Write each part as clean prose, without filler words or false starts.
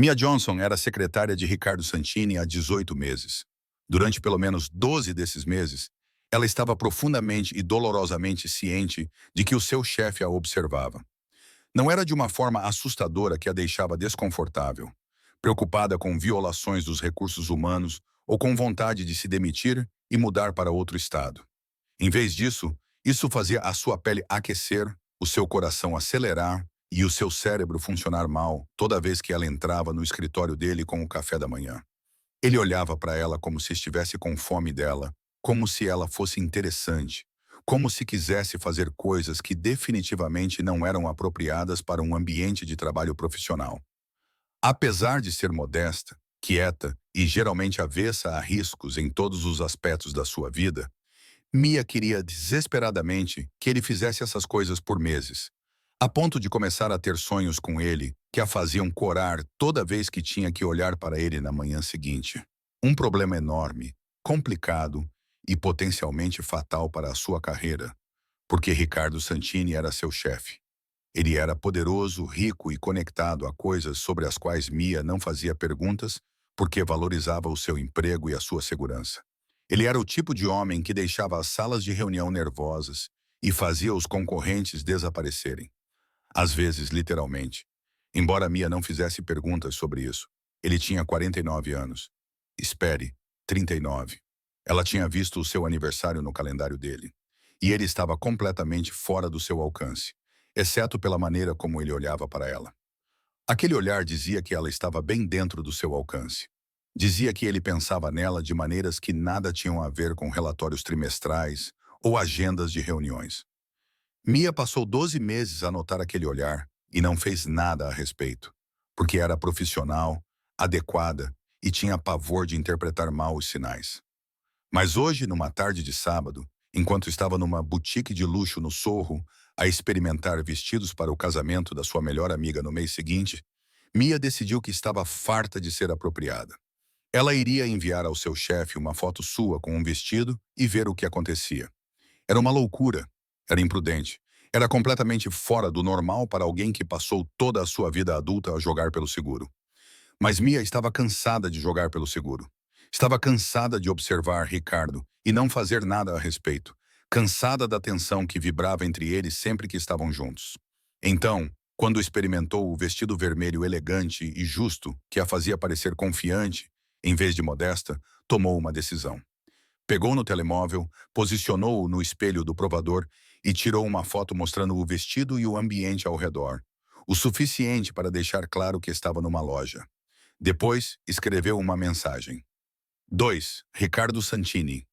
Mia Johnson era secretária de Ricardo Santini há 18 meses. Durante pelo menos 12 desses meses, ela estava profundamente e dolorosamente ciente de que o seu chefe a observava. Não era de uma forma assustadora que a deixava desconfortável, preocupada com violações dos recursos humanos ou com vontade de se demitir e mudar para outro estado. Em vez disso, isso fazia a sua pele aquecer, o seu coração acelerar e o seu cérebro funcionar mal toda vez que ela entrava no escritório dele com o café da manhã. Ele olhava para ela como se estivesse com fome dela, como se ela fosse interessante, como se quisesse fazer coisas que definitivamente não eram apropriadas para um ambiente de trabalho profissional. Apesar de ser modesta, quieta e geralmente avessa a riscos em todos os aspectos da sua vida, Mia queria desesperadamente que ele fizesse essas coisas por meses, a ponto de começar a ter sonhos com ele que a faziam corar toda vez que tinha que olhar para ele na manhã seguinte. Um problema enorme, complicado e potencialmente fatal para a sua carreira, porque Ricardo Santini era seu chefe. Ele era poderoso, rico e conectado a coisas sobre as quais Mia não fazia perguntas porque valorizava o seu emprego e a sua segurança. Ele era o tipo de homem que deixava as salas de reunião nervosas e fazia os concorrentes desaparecerem. Às vezes, literalmente. Embora Mia não fizesse perguntas sobre isso. Ele tinha 49 anos. Espere, 39. Ela tinha visto o seu aniversário no calendário dele. E ele estava completamente fora do seu alcance, exceto pela maneira como ele olhava para ela. Aquele olhar dizia que ela estava bem dentro do seu alcance. Dizia que ele pensava nela de maneiras que nada tinham a ver com relatórios trimestrais ou agendas de reuniões. Mia passou 12 meses a notar aquele olhar e não fez nada a respeito, porque era profissional, adequada e tinha pavor de interpretar mal os sinais. Mas hoje, numa tarde de sábado, enquanto estava numa boutique de luxo no Sorro, a experimentar vestidos para o casamento da sua melhor amiga no mês seguinte, Mia decidiu que estava farta de ser apropriada. Ela iria enviar ao seu chefe uma foto sua com um vestido e ver o que acontecia. Era uma loucura, era imprudente, era completamente fora do normal para alguém que passou toda a sua vida adulta a jogar pelo seguro. Mas Mia estava cansada de jogar pelo seguro. Estava cansada de observar Ricardo e não fazer nada a respeito, cansada da tensão que vibrava entre eles sempre que estavam juntos. Então, quando experimentou o vestido vermelho elegante e justo que a fazia parecer confiante, em vez de modesta, tomou uma decisão. Pegou no telemóvel, posicionou-o no espelho do provador e tirou uma foto mostrando o vestido e o ambiente ao redor, o suficiente para deixar claro que estava numa loja. Depois, escreveu uma mensagem. 2. Ricardo Santini.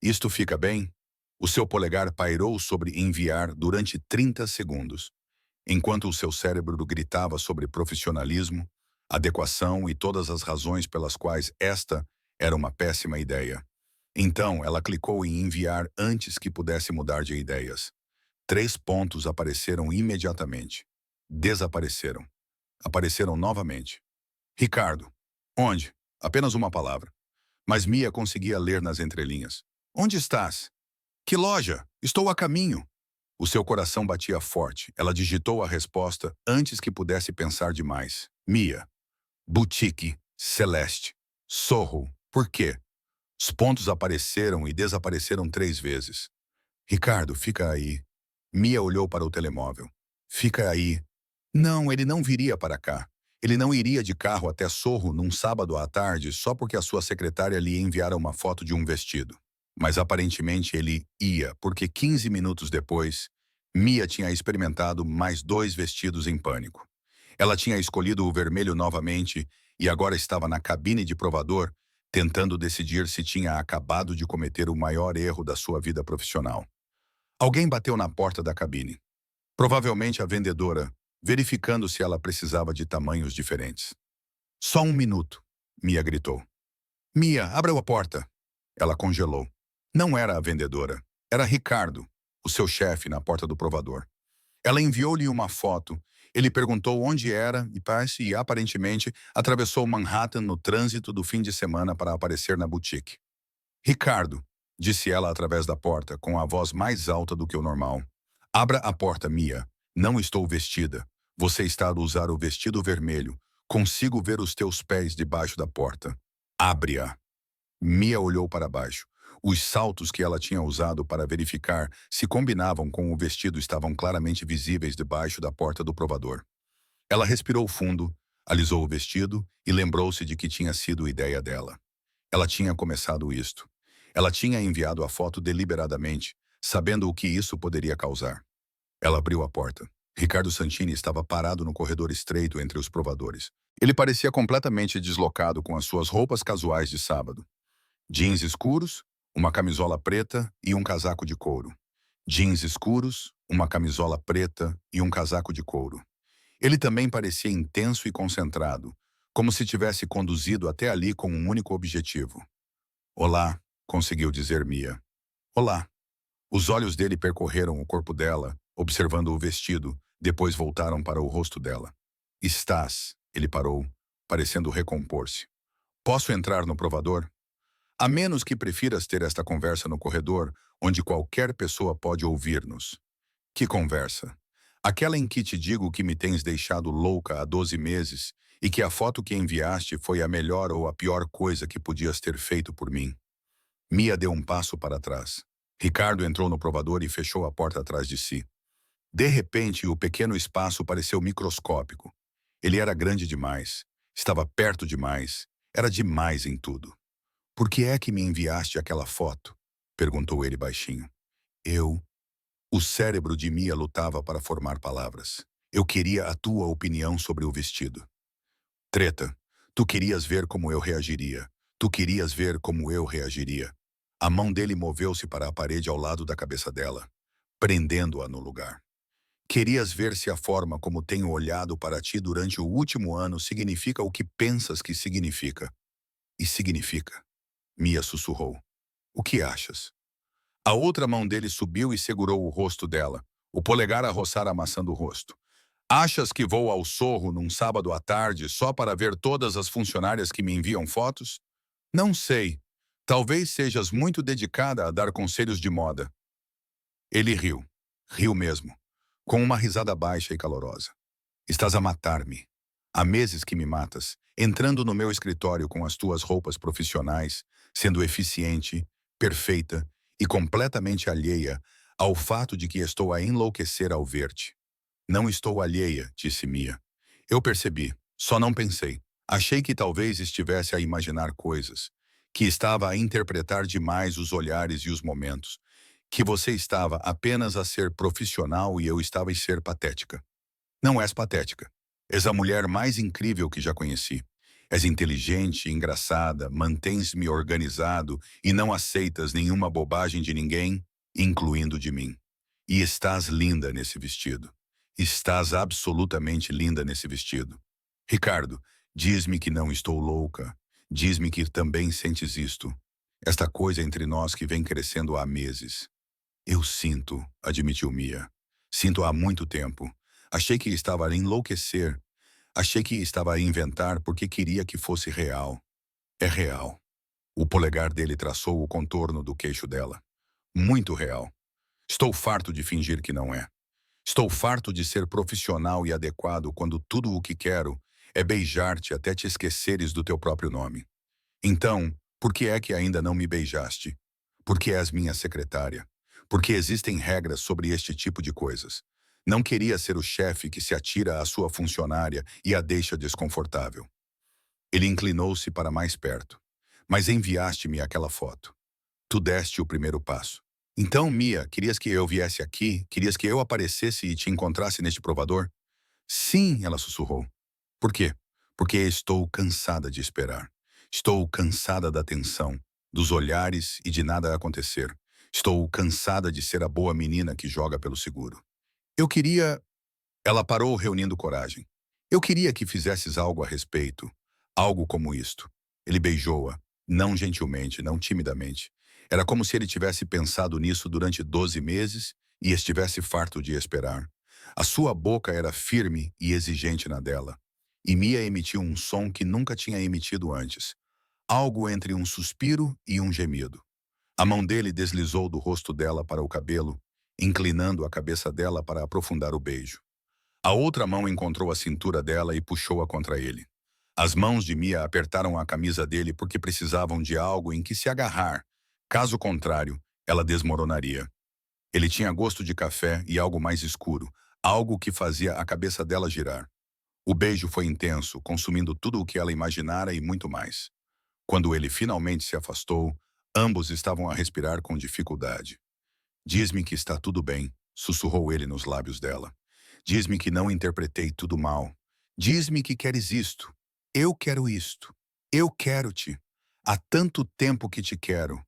Isto fica bem? O seu polegar pairou sobre enviar durante 30 segundos, enquanto o seu cérebro gritava sobre profissionalismo, adequação e todas as razões pelas quais esta era uma péssima ideia. Então, ela clicou em enviar antes que pudesse mudar de ideias. 3 pontos apareceram imediatamente. Desapareceram. Apareceram novamente. Ricardo. Onde? Apenas uma palavra. Mas Mia conseguia ler nas entrelinhas. Onde estás? Que loja? Estou a caminho. O seu coração batia forte. Ela digitou a resposta antes que pudesse pensar demais. Mia. Boutique. Celeste. Sorro. Por quê? Os pontos apareceram e desapareceram 3 vezes. Ricardo, fica aí. Mia olhou para o telemóvel. Fica aí. Não, ele não viria para cá. Ele não iria de carro até Sorro num sábado à tarde só porque a sua secretária lhe enviara uma foto de um vestido. Mas aparentemente ele ia, porque 15 minutos depois, Mia tinha experimentado mais 2 vestidos em pânico. Ela tinha escolhido o vermelho novamente e agora estava na cabine de provador, tentando decidir se tinha acabado de cometer o maior erro da sua vida profissional. Alguém bateu na porta da cabine. Provavelmente a vendedora, verificando se ela precisava de tamanhos diferentes. Só um minuto, Mia gritou. Mia, abra a porta. Ela congelou. Não era a vendedora, era Ricardo, o seu chefe na porta do provador. Ela enviou-lhe uma foto. Ele perguntou onde era e aparentemente atravessou Manhattan no trânsito do fim de semana para aparecer na boutique. Ricardo, disse ela através da porta, com a voz mais alta do que o normal. Abra a porta, Mia. Não estou vestida. Você está a usar o vestido vermelho, Consigo ver os teus pés debaixo da porta. Abre-a. Mia olhou para baixo. Os saltos que ela tinha usado para verificar se combinavam com o vestido estavam claramente visíveis debaixo da porta do provador. Ela respirou fundo, alisou o vestido e lembrou-se de que tinha sido ideia dela. Ela tinha começado isto. Ela tinha enviado a foto deliberadamente, sabendo o que isso poderia causar. Ela abriu a porta. Ricardo Santini estava parado no corredor estreito entre os provadores. Ele parecia completamente deslocado com as suas roupas casuais de sábado. Jeans escuros, uma camisola preta e um casaco de couro. Jeans escuros, uma camisola preta e um casaco de couro. Ele também parecia intenso e concentrado, como se tivesse conduzido até ali com um único objetivo. Olá, conseguiu dizer Mia. Olá. Os olhos dele percorreram o corpo dela, observando o vestido, depois voltaram para o rosto dela. Estás, ele parou, parecendo recompor-se. Posso entrar no provador? A menos que prefiras ter esta conversa no corredor, onde qualquer pessoa pode ouvir-nos. Que conversa? Aquela em que te digo que me tens deixado louca há 12 meses e que a foto que enviaste foi a melhor ou a pior coisa que podias ter feito por mim. Mia deu um passo para trás. Ricardo entrou no provador e fechou a porta atrás de si. De repente, o pequeno espaço pareceu microscópico. Ele era grande demais, estava perto demais, era demais em tudo. Por que é que me enviaste aquela foto? Perguntou ele baixinho. Eu... O cérebro de Mia lutava para formar palavras. Eu queria a tua opinião sobre o vestido. Treta, tu querias ver como eu reagiria. Tu querias ver como eu reagiria. A mão dele moveu-se para a parede ao lado da cabeça dela, prendendo-a no lugar. Querias ver se a forma como tenho olhado para ti durante o último ano significa o que pensas que significa. E significa. Mia sussurrou. O que achas? A outra mão dele subiu e segurou o rosto dela, o polegar a roçar a maçã do rosto. Achas que vou ao Sorro num sábado à tarde só para ver todas as funcionárias que me enviam fotos? Não sei. Talvez sejas muito dedicada a dar conselhos de moda. Ele riu. Riu mesmo. Com uma risada baixa e calorosa. Estás a matar-me. Há meses que me matas, entrando no meu escritório com as tuas roupas profissionais, sendo eficiente, perfeita e completamente alheia ao fato de que estou a enlouquecer ao ver-te. Não estou alheia, disse Mia. Eu percebi, só não pensei. Achei que talvez estivesse a imaginar coisas, que estava a interpretar demais os olhares e os momentos, que você estava apenas a ser profissional e eu estava a ser patética. Não és patética. És a mulher mais incrível que já conheci. És inteligente, engraçada, mantens-me organizado e não aceitas nenhuma bobagem de ninguém, incluindo de mim. E estás linda nesse vestido. Estás absolutamente linda nesse vestido. Ricardo, diz-me que não estou louca. Diz-me que também sentes isto. Esta coisa entre nós que vem crescendo há meses. Eu sinto, admitiu Mia. Sinto há muito tempo. Achei que estava a enlouquecer. Achei que estava a inventar porque queria que fosse real. É real. O polegar dele traçou o contorno do queixo dela. Muito real. Estou farto de fingir que não é. Estou farto de ser profissional e adequado quando tudo o que quero é beijar-te até te esqueceres do teu próprio nome. Então, por que é que ainda não me beijaste? Porque és minha secretária. Porque existem regras sobre este tipo de coisas. Não queria ser o chefe que se atira à sua funcionária e a deixa desconfortável. Ele inclinou-se para mais perto. Mas enviaste-me aquela foto. Tu deste o primeiro passo. Então, Mia, querias que eu viesse aqui? Querias que eu aparecesse e te encontrasse neste provador? Sim, ela sussurrou. Por quê? Porque estou cansada de esperar. Estou cansada da tensão, dos olhares e de nada acontecer. Estou cansada de ser a boa menina que joga pelo seguro. Eu queria... Ela parou reunindo coragem. Eu queria que fizesses algo a respeito. Algo como isto. Ele beijou-a. Não gentilmente, não timidamente. Era como se ele tivesse pensado nisso durante 12 meses e estivesse farto de esperar. A sua boca era firme e exigente na dela. E Mia emitiu um som que nunca tinha emitido antes. Algo entre um suspiro e um gemido. A mão dele deslizou do rosto dela para o cabelo, inclinando a cabeça dela para aprofundar o beijo. A outra mão encontrou a cintura dela e puxou-a contra ele. As mãos de Mia apertaram a camisa dele porque precisavam de algo em que se agarrar. Caso contrário, ela desmoronaria. Ele tinha gosto de café e algo mais escuro, algo que fazia a cabeça dela girar. O beijo foi intenso, consumindo tudo o que ela imaginara e muito mais. Quando ele finalmente se afastou, ambos estavam a respirar com dificuldade. Diz-me que está tudo bem, sussurrou ele nos lábios dela. Diz-me que não interpretei tudo mal. Diz-me que queres isto. Eu quero isto. Eu quero-te. Há tanto tempo que te quero.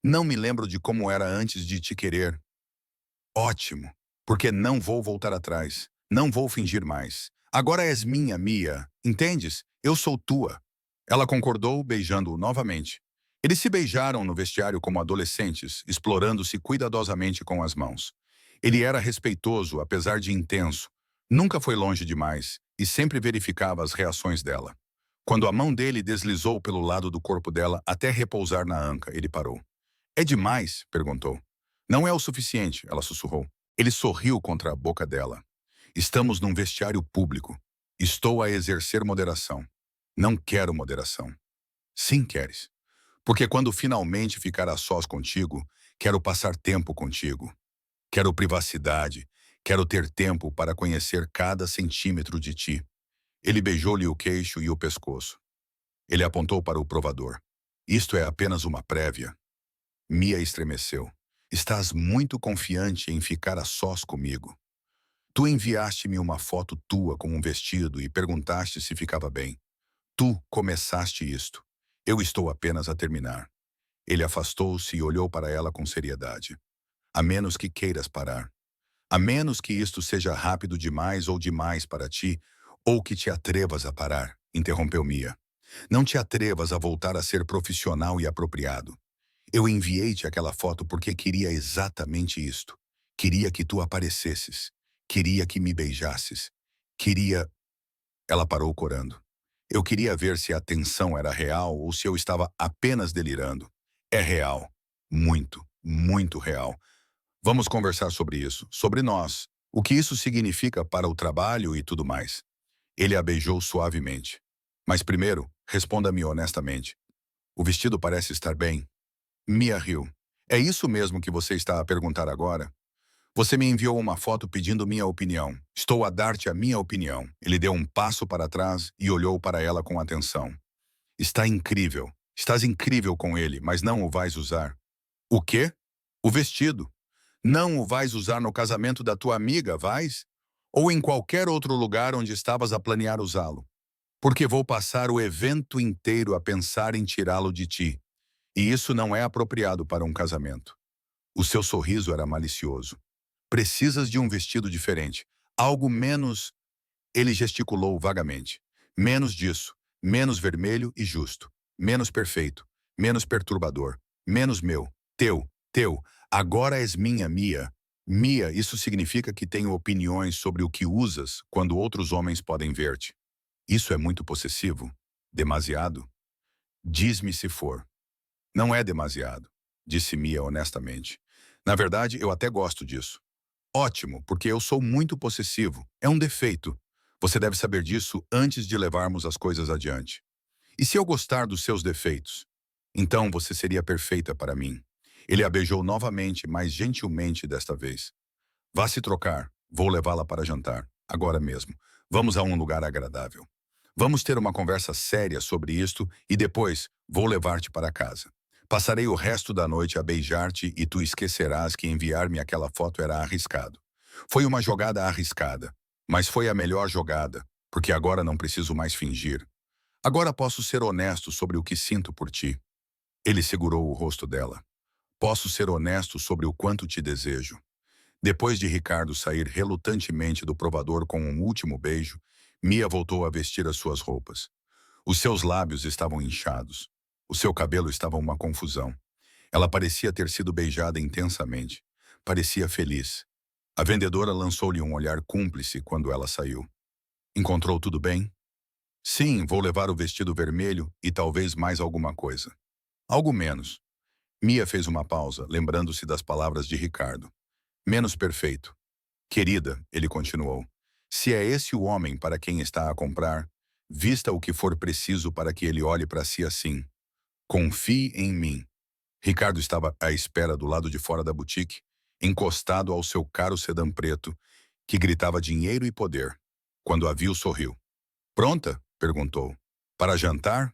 Não me lembro de como era antes de te querer. Ótimo, porque não vou voltar atrás. Não vou fingir mais. Agora és minha, Mia. Entendes? Eu sou tua. Ela concordou, beijando-o novamente. Eles se beijaram no vestiário como adolescentes, explorando-se cuidadosamente com as mãos. Ele era respeitoso, apesar de intenso. Nunca foi longe demais e sempre verificava as reações dela. Quando a mão dele deslizou pelo lado do corpo dela até repousar na anca, ele parou. É demais? Perguntou. Não é o suficiente, ela sussurrou. Ele sorriu contra a boca dela. Estamos num vestiário público. Estou a exercer moderação. Não quero moderação. Sim, queres. Porque quando finalmente ficar a sós contigo, quero passar tempo contigo. Quero privacidade. Quero ter tempo para conhecer cada centímetro de ti. Ele beijou-lhe o queixo e o pescoço. Ele apontou para o provador. Isto é apenas uma prévia. Mia estremeceu. Estás muito confiante em ficar a sós comigo. Tu enviaste-me uma foto tua com um vestido e perguntaste se ficava bem. Tu começaste isto. Eu estou apenas a terminar. Ele afastou-se e olhou para ela com seriedade. A menos que queiras parar. A menos que isto seja rápido demais ou demais para ti, ou que te atrevas a parar, interrompeu Mia. Não te atrevas a voltar a ser profissional e apropriado. Eu enviei-te aquela foto porque queria exatamente isto. Queria que tu aparecesses. Queria que me beijasses. Queria... Ela parou corando. Eu queria ver se a tensão era real ou se eu estava apenas delirando. É real. Muito, muito real. Vamos conversar sobre isso, sobre nós, o que isso significa para o trabalho e tudo mais. Ele a beijou suavemente. Mas primeiro, responda-me honestamente. O vestido parece estar bem? Mia riu. É isso mesmo que você está a perguntar agora? Você me enviou uma foto pedindo minha opinião. Estou a dar-te a minha opinião. Ele deu um passo para trás e olhou para ela com atenção. Está incrível. Estás incrível com ele, mas não o vais usar. O quê? O vestido. Não o vais usar no casamento da tua amiga, vais? Ou em qualquer outro lugar onde estavas a planear usá-lo? Porque vou passar o evento inteiro a pensar em tirá-lo de ti. E isso não é apropriado para um casamento. O seu sorriso era malicioso. Precisas de um vestido diferente. Algo menos... Ele gesticulou vagamente. Menos disso. Menos vermelho e justo. Menos perfeito. Menos perturbador. Menos meu. Teu. Agora és minha, Mia. Mia, isso significa que tenho opiniões sobre o que usas quando outros homens podem ver-te. Isso é muito possessivo? Demasiado? Diz-me se for. Não é demasiado, disse Mia honestamente. Na verdade, eu até gosto disso. Ótimo, porque eu sou muito possessivo. É um defeito. Você deve saber disso antes de levarmos as coisas adiante. E se eu gostar dos seus defeitos? Então você seria perfeita para mim. Ele a beijou novamente, mais gentilmente desta vez. Vá se trocar. Vou levá-la para jantar. Agora mesmo. Vamos a um lugar agradável. Vamos ter uma conversa séria sobre isto e depois vou levar-te para casa. Passarei o resto da noite a beijar-te e tu esquecerás que enviar-me aquela foto era arriscado. Foi uma jogada arriscada, mas foi a melhor jogada, porque agora não preciso mais fingir. Agora posso ser honesto sobre o que sinto por ti. Ele segurou o rosto dela. Posso ser honesto sobre o quanto te desejo. Depois de Ricardo sair relutantemente do provador com um último beijo, Mia voltou a vestir as suas roupas. Os seus lábios estavam inchados. O seu cabelo estava uma confusão. Ela parecia ter sido beijada intensamente. Parecia feliz. A vendedora lançou-lhe um olhar cúmplice quando ela saiu. Encontrou tudo bem? Sim, vou levar o vestido vermelho e talvez mais alguma coisa. Algo menos. Mia fez uma pausa, lembrando-se das palavras de Ricardo. Menos perfeito. Querida, ele continuou, se é esse o homem para quem está a comprar, Vista o que for preciso para que ele olhe para si assim. Confie em mim. Ricardo estava à espera do lado de fora da boutique, encostado ao seu caro sedã preto, que gritava dinheiro e poder. Quando a viu, sorriu. Pronta? Perguntou. Para jantar?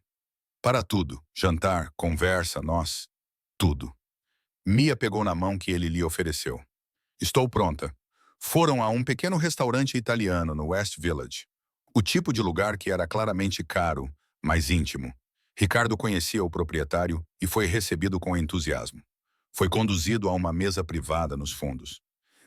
Para tudo. Jantar, conversa, nós. Tudo. Mia pegou na mão que ele lhe ofereceu. Estou pronta. Foram a um pequeno restaurante italiano no West Village. O tipo de lugar que era claramente caro, mas íntimo. Ricardo conhecia o proprietário e foi recebido com entusiasmo. Foi conduzido a uma mesa privada nos fundos.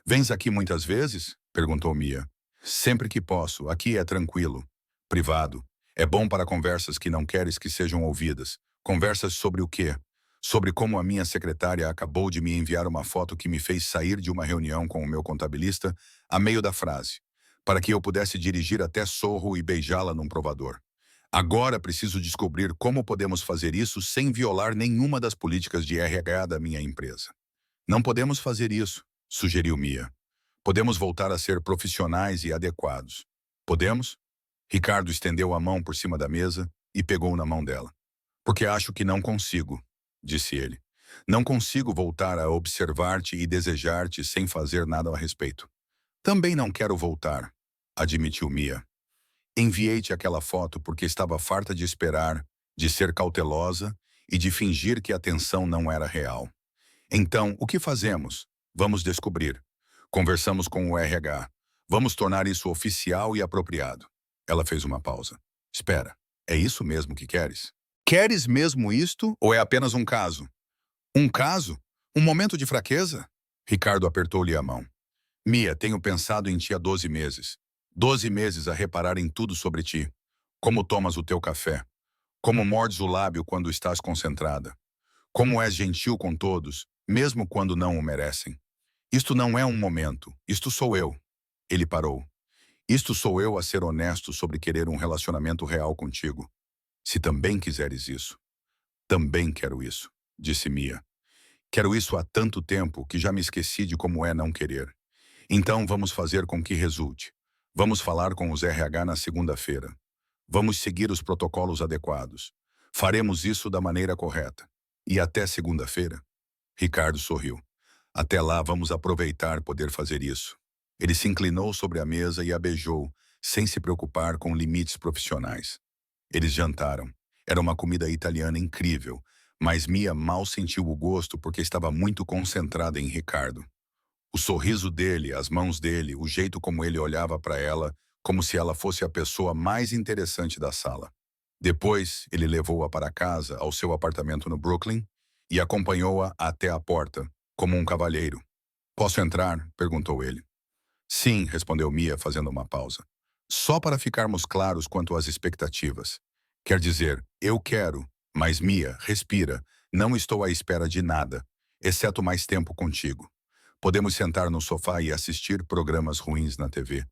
Vens aqui muitas vezes? Perguntou Mia. Sempre que posso. Aqui é tranquilo. Privado. É bom para conversas que não queres que sejam ouvidas. Conversas sobre o quê? Sobre como a minha secretária acabou de me enviar uma foto que me fez sair de uma reunião com o meu contabilista a meio da frase, para que eu pudesse dirigir até Sorro e beijá-la num provador. Agora preciso descobrir como podemos fazer isso sem violar nenhuma das políticas de RH da minha empresa. Não podemos fazer isso, sugeriu Mia. Podemos voltar a ser profissionais e adequados. Podemos? Ricardo estendeu a mão por cima da mesa e pegou na mão dela. Porque acho que não consigo, disse ele. Não consigo voltar a observar-te e desejar-te sem fazer nada a respeito. Também não quero voltar, admitiu Mia. Enviei-te aquela foto porque estava farta de esperar, de ser cautelosa e de fingir que a tensão não era real. Então, o que fazemos? Vamos descobrir. Conversamos com o RH. Vamos tornar isso oficial e apropriado. Ela fez uma pausa. Espera, é isso mesmo que queres? Queres mesmo isto ou é apenas um caso? Um caso? Um momento de fraqueza? Ricardo apertou-lhe a mão. Mia, tenho pensado em ti há 12 meses. 12 meses a reparar em tudo sobre ti. Como tomas o teu café. Como mordes o lábio quando estás concentrada. Como és gentil com todos, mesmo quando não o merecem. Isto não é um momento, isto sou eu. Ele parou. Isto sou eu a ser honesto sobre querer um relacionamento real contigo. Se também quiseres isso. Também quero isso, disse Mia. Quero isso há tanto tempo que já me esqueci de como é não querer. Então vamos fazer com que resulte. Vamos falar com os RH na segunda-feira. Vamos seguir os protocolos adequados. Faremos isso da maneira correta. E até segunda-feira? Ricardo sorriu. Até lá vamos aproveitar poder fazer isso. Ele se inclinou sobre a mesa e a beijou, sem se preocupar com limites profissionais. Eles jantaram. Era uma comida italiana incrível, mas Mia mal sentiu o gosto porque estava muito concentrada em Ricardo. O sorriso dele, as mãos dele, o jeito como ele olhava para ela, como se ela fosse a pessoa mais interessante da sala. Depois, ele levou-a para casa, ao seu apartamento no Brooklyn, e acompanhou-a até a porta, como um cavalheiro. Posso entrar? Perguntou ele. Sim, respondeu Mia, fazendo uma pausa. Só para ficarmos claros quanto às expectativas. Quer dizer, eu quero, mas Mia, respira, não estou à espera de nada, exceto mais tempo contigo. Podemos sentar no sofá e assistir programas ruins na TV.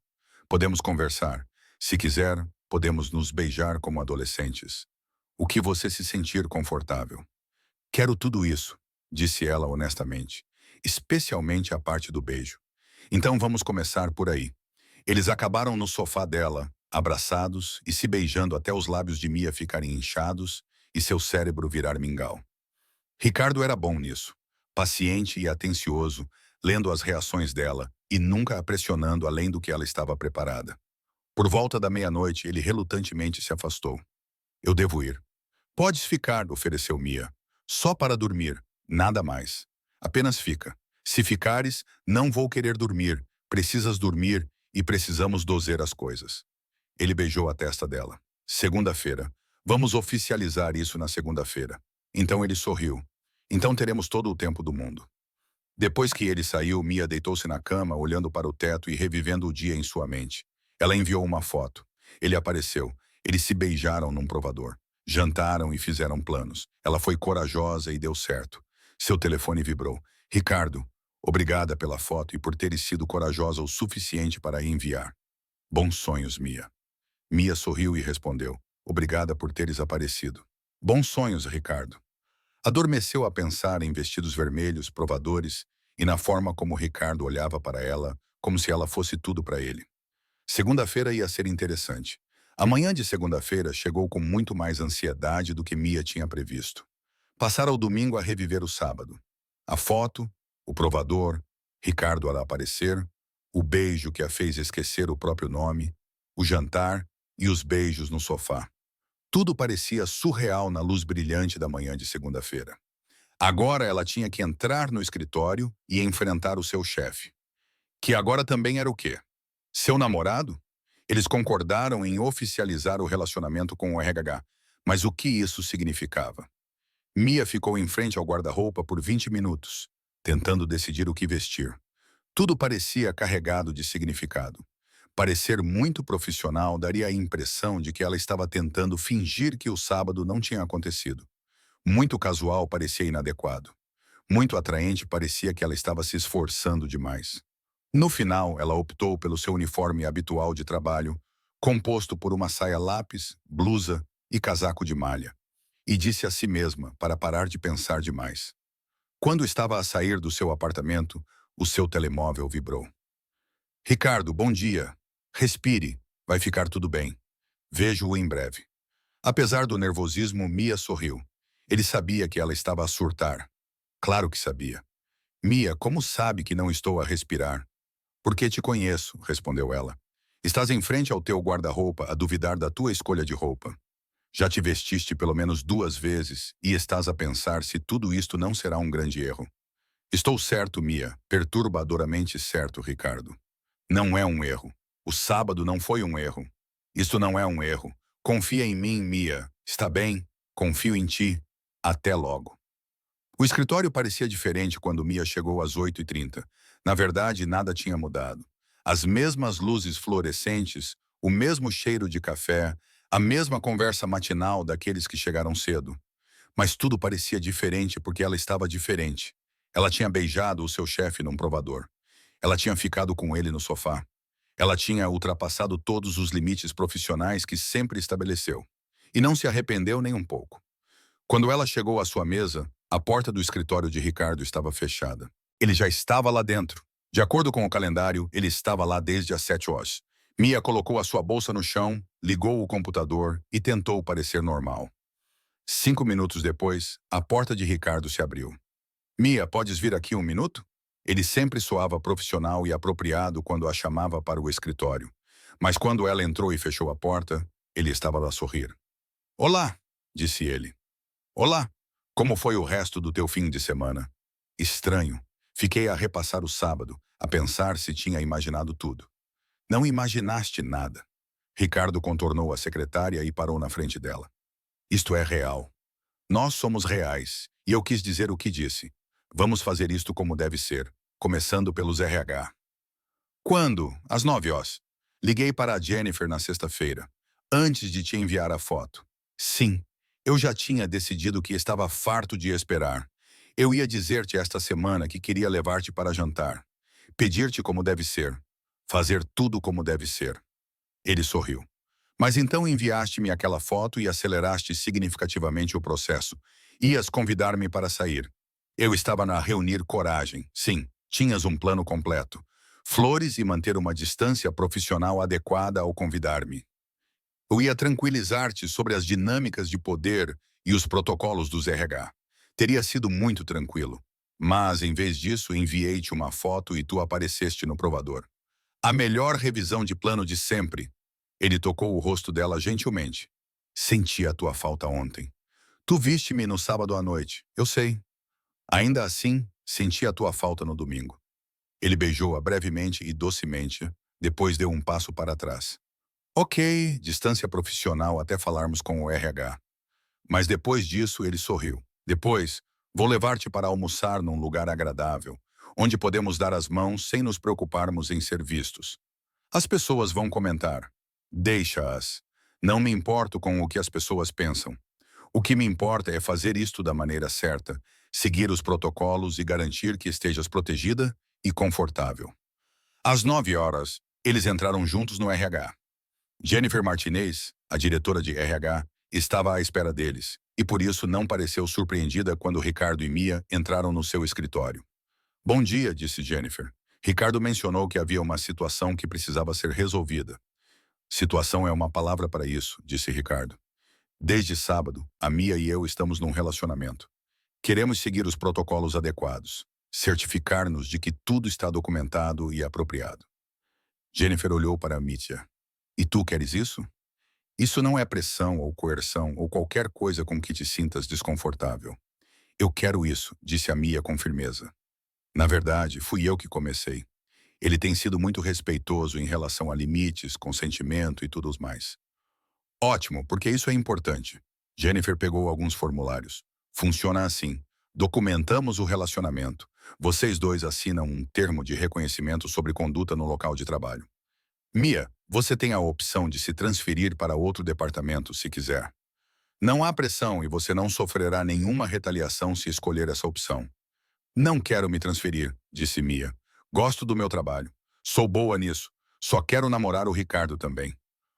Podemos conversar. Se quiser, podemos nos beijar como adolescentes. O que você se sentir confortável. Quero tudo isso, disse ela honestamente, especialmente a parte do beijo. Então vamos começar por aí. Eles acabaram no sofá dela, abraçados e se beijando até os lábios de Mia ficarem inchados e seu cérebro virar mingau. Ricardo era bom nisso, paciente e atencioso, lendo as reações dela e nunca a pressionando além do que ela estava preparada. Por volta da meia-noite, ele relutantemente se afastou. Eu devo ir. Podes ficar, ofereceu Mia. Só para dormir, nada mais. Apenas fica. Se ficares, não vou querer dormir. Precisas dormir e precisamos dozer as coisas. Ele beijou a testa dela. Segunda-feira. Vamos oficializar isso na segunda-feira. Então ele sorriu. Então teremos todo o tempo do mundo. Depois que ele saiu, Mia deitou-se na cama, olhando para o teto e revivendo o dia em sua mente. Ela enviou uma foto. Ele apareceu. Eles se beijaram num provador. Jantaram e fizeram planos. Ela foi corajosa e deu certo. Seu telefone vibrou. Ricardo, obrigada pela foto e por teres sido corajosa o suficiente para a enviar. Bons sonhos, Mia. Mia sorriu e respondeu. Obrigada por teres aparecido. Bons sonhos, Ricardo. Adormeceu a pensar em vestidos vermelhos, provadores, e na forma como Ricardo olhava para ela, como se ela fosse tudo para ele. Segunda-feira ia ser interessante. A manhã de segunda-feira chegou com muito mais ansiedade do que Mia tinha previsto. Passara o domingo a reviver o sábado. A foto, o provador, Ricardo a aparecer, o beijo que a fez esquecer o próprio nome, o jantar e os beijos no sofá. Tudo parecia surreal na luz brilhante da manhã de segunda-feira. Agora ela tinha que entrar no escritório e enfrentar o seu chefe, que agora também era o quê? Seu namorado? Eles concordaram em oficializar o relacionamento com o RH, mas o que isso significava? Mia ficou em frente ao guarda-roupa por 20 minutos, tentando decidir o que vestir. Tudo parecia carregado de significado. Parecer muito profissional daria a impressão de que ela estava tentando fingir que o sábado não tinha acontecido. Muito casual parecia inadequado. Muito atraente parecia que ela estava se esforçando demais. No final, ela optou pelo seu uniforme habitual de trabalho, composto por uma saia lápis, blusa e casaco de malha, e disse a si mesma para parar de pensar demais. Quando estava a sair do seu apartamento, o seu telemóvel vibrou. Ricardo, bom dia. Respire, vai ficar tudo bem. Vejo-o em breve. Apesar do nervosismo, Mia sorriu. Ele sabia que ela estava a surtar. Claro que sabia. Mia, como sabe que não estou a respirar? Porque te conheço, respondeu ela. Estás em frente ao teu guarda-roupa a duvidar da tua escolha de roupa. Já te vestiste pelo menos 2 vezes e estás a pensar se tudo isto não será um grande erro. Estou certo, Mia, perturbadoramente certo, Ricardo. Não é um erro. O sábado não foi um erro. Isto não é um erro. Confia em mim, Mia. Está bem? Confio em ti. Até logo. O escritório parecia diferente quando Mia chegou às 8h30. Na verdade, nada tinha mudado. As mesmas luzes fluorescentes, o mesmo cheiro de café, a mesma conversa matinal daqueles que chegaram cedo. Mas tudo parecia diferente porque ela estava diferente. Ela tinha beijado o seu chefe num provador. Ela tinha ficado com ele no sofá. Ela tinha ultrapassado todos os limites profissionais que sempre estabeleceu. E não se arrependeu nem um pouco. Quando ela chegou à sua mesa, a porta do escritório de Ricardo estava fechada. Ele já estava lá dentro. De acordo com o calendário, ele estava lá desde as 7 horas. Mia colocou a sua bolsa no chão, ligou o computador e tentou parecer normal. 5 minutos depois, a porta de Ricardo se abriu. Mia, podes vir aqui um minuto? Ele sempre soava profissional e apropriado quando a chamava para o escritório. Mas quando ela entrou e fechou a porta, ele estava a sorrir. Olá, disse ele. Olá, como foi o resto do teu fim de semana? Estranho. Fiquei a repassar o sábado, a pensar se tinha imaginado tudo. Não imaginaste nada. Ricardo contornou a secretária e parou na frente dela. Isto é real. Nós somos reais, e eu quis dizer o que disse. Vamos fazer isto como deve ser, começando pelos RH. Quando? Às 9 horas. Liguei para a Jennifer na sexta-feira, antes de te enviar a foto. Sim, eu já tinha decidido que estava farto de esperar. Eu ia dizer-te esta semana que queria levar-te para jantar, pedir-te como deve ser, fazer tudo como deve ser. Ele sorriu. Mas então enviaste-me aquela foto e aceleraste significativamente o processo. Ias convidar-me para sair. Eu estava a reunir coragem. Sim, tinhas um plano completo. Flores e manter uma distância profissional adequada ao convidar-me. Eu ia tranquilizar-te sobre as dinâmicas de poder e os protocolos dos RH. Teria sido muito tranquilo. Mas, em vez disso, enviei-te uma foto e tu apareceste no provador. A melhor revisão de plano de sempre. Ele tocou o rosto dela gentilmente. Senti a tua falta ontem. Tu viste-me no sábado à noite, eu sei. Ainda assim, senti a tua falta no domingo. Ele beijou-a brevemente e docemente, depois deu um passo para trás. Ok, distância profissional até falarmos com o RH. Mas depois disso ele sorriu. Depois, vou levar-te para almoçar num lugar agradável, onde podemos dar as mãos sem nos preocuparmos em ser vistos. As pessoas vão comentar. Deixa-as. Não me importo com o que as pessoas pensam. O que me importa é fazer isto da maneira certa, seguir os protocolos e garantir que estejas protegida e confortável. Às 9 horas, eles entraram juntos no RH. Jennifer Martinez, a diretora de RH, estava à espera deles, e por isso não pareceu surpreendida quando Ricardo e Mia entraram no seu escritório. Bom dia, disse Jennifer. Ricardo mencionou que havia uma situação que precisava ser resolvida. Situação é uma palavra para isso, disse Ricardo. Desde sábado, a Mia e eu estamos num relacionamento. Queremos seguir os protocolos adequados, certificar-nos de que tudo está documentado e apropriado. Jennifer olhou para Mitya. E tu queres isso? Isso não é pressão ou coerção ou qualquer coisa com que te sintas desconfortável. Eu quero isso, disse a Mia com firmeza. Na verdade, fui eu que comecei. Ele tem sido muito respeitoso em relação a limites, consentimento e tudo mais. Ótimo, porque isso é importante. Jennifer pegou alguns formulários. Funciona assim. Documentamos o relacionamento. Vocês dois assinam um termo de reconhecimento sobre conduta no local de trabalho. Mia, você tem a opção de se transferir para outro departamento se quiser. Não há pressão e você não sofrerá nenhuma retaliação se escolher essa opção. Não quero me transferir, disse Mia. Gosto do meu trabalho. Sou boa nisso. Só quero namorar o Ricardo também.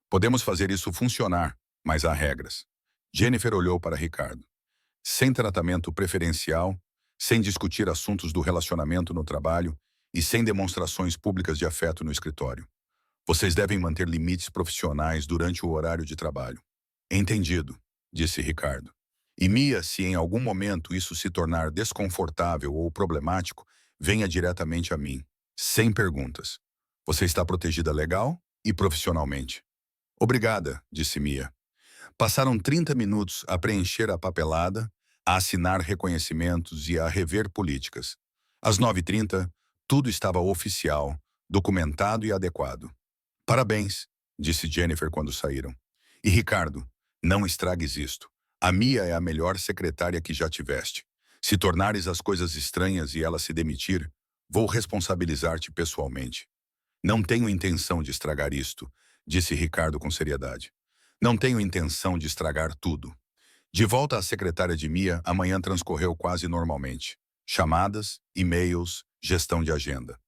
Podemos fazer isso funcionar, mas há regras. Jennifer olhou para Ricardo. Sem tratamento preferencial, sem discutir assuntos do relacionamento no trabalho e sem demonstrações públicas de afeto no escritório. Vocês devem manter limites profissionais durante o horário de trabalho. Entendido, disse Ricardo. E Mia, se em algum momento isso se tornar desconfortável ou problemático, venha diretamente a mim, sem perguntas. Você está protegida legal e profissionalmente. Obrigada, disse Mia. Passaram 30 minutos a preencher a papelada, a assinar reconhecimentos e a rever políticas. Às 9h30, tudo estava oficial, documentado e adequado. Parabéns, disse Jennifer quando saíram. E Ricardo, não estragues isto. A Mia é a melhor secretária que já tiveste. Se tornares as coisas estranhas e ela se demitir, vou responsabilizar-te pessoalmente. Não tenho intenção de estragar isto, disse Ricardo com seriedade. Não tenho intenção de estragar tudo. De volta à secretária de Mia, a manhã transcorreu quase normalmente. Chamadas, e-mails, gestão de agenda.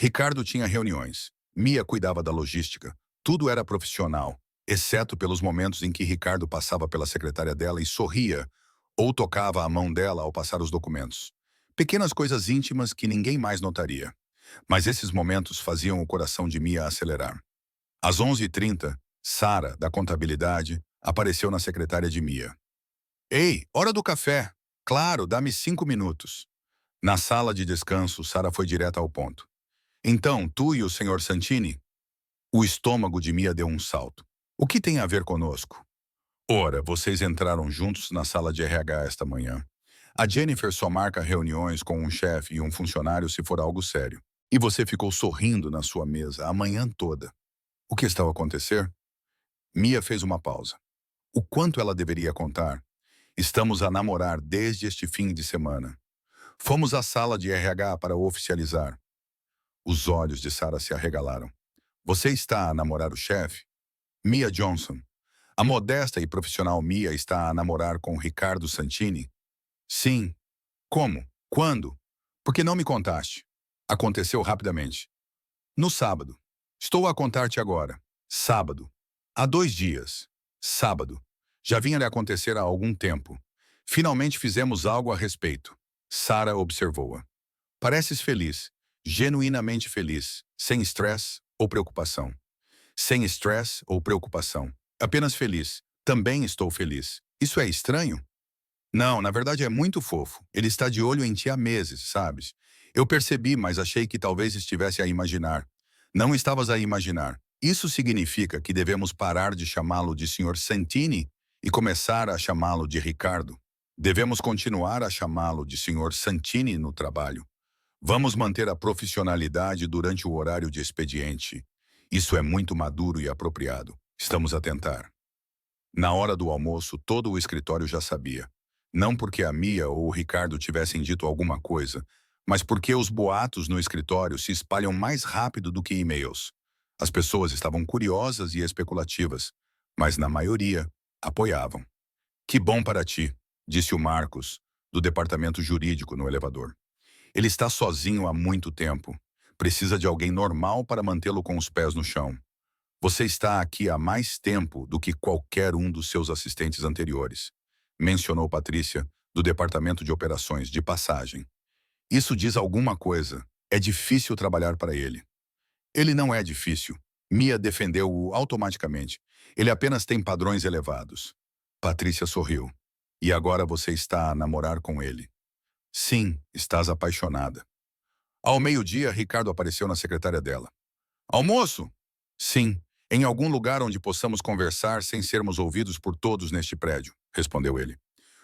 Ricardo tinha reuniões. Mia cuidava da logística. Tudo era profissional, exceto pelos momentos em que Ricardo passava pela secretária dela e sorria, ou tocava a mão dela ao passar os documentos. Pequenas coisas íntimas que ninguém mais notaria. Mas esses momentos faziam o coração de Mia acelerar. Às 11h30, Sara, da contabilidade, apareceu na secretária de Mia. Ei, hora do café! Claro, dá-me 5 minutos. Na sala de descanso, Sara foi direta ao ponto. Então, tu e o Sr. Santini? O estômago de Mia deu um salto. O que tem a ver conosco? Ora, vocês entraram juntos na sala de RH esta manhã. A Jennifer só marca reuniões com um chefe e um funcionário se for algo sério. E você ficou sorrindo na sua mesa a manhã toda. O que estava a acontecer? Mia fez uma pausa. O quanto ela deveria contar? Estamos a namorar desde este fim de semana. Fomos à sala de RH para oficializar. Os olhos de Sara se arregalaram. Você está a namorar o chefe? Mia Johnson. A modesta e profissional Mia está a namorar com Ricardo Santini? Sim. Como? Quando? Por que não me contaste? Aconteceu rapidamente. No sábado. Estou a contar-te agora. Sábado. Há 2 dias. Sábado. Já vinha a acontecer há algum tempo. Finalmente fizemos algo a respeito. Sara observou-a. Pareces feliz, genuinamente feliz, sem estresse ou preocupação. Sem estresse ou preocupação. Apenas feliz. Também estou feliz. Isso é estranho? Não, na verdade é muito fofo. Ele está de olho em ti há meses, sabes? Eu percebi, mas achei que talvez estivesse a imaginar. Não estavas a imaginar. Isso significa que devemos parar de chamá-lo de Sr. Santini e começar a chamá-lo de Ricardo. Devemos continuar a chamá-lo de Sr. Santini no trabalho. Vamos manter a profissionalidade durante o horário de expediente. Isso é muito maduro e apropriado. Estamos a tentar. Na hora do almoço, todo o escritório já sabia. Não porque a Mia ou o Ricardo tivessem dito alguma coisa, mas porque os boatos no escritório se espalham mais rápido do que e-mails. As pessoas estavam curiosas e especulativas, mas na maioria apoiavam. Que bom para ti, disse o Marcos, do departamento jurídico no elevador. Ele está sozinho há muito tempo. Precisa de alguém normal para mantê-lo com os pés no chão. Você está aqui há mais tempo do que qualquer um dos seus assistentes anteriores, mencionou Patrícia, do departamento de operações, de passagem. Isso diz alguma coisa. É difícil trabalhar para ele. Ele não é difícil, Mia defendeu-o automaticamente. Ele apenas tem padrões elevados. Patrícia sorriu. E agora você está a namorar com ele. Sim, estás apaixonada. Ao meio-dia, Ricardo apareceu na secretária dela. Almoço? Sim, em algum lugar onde possamos conversar sem sermos ouvidos por todos neste prédio, respondeu ele.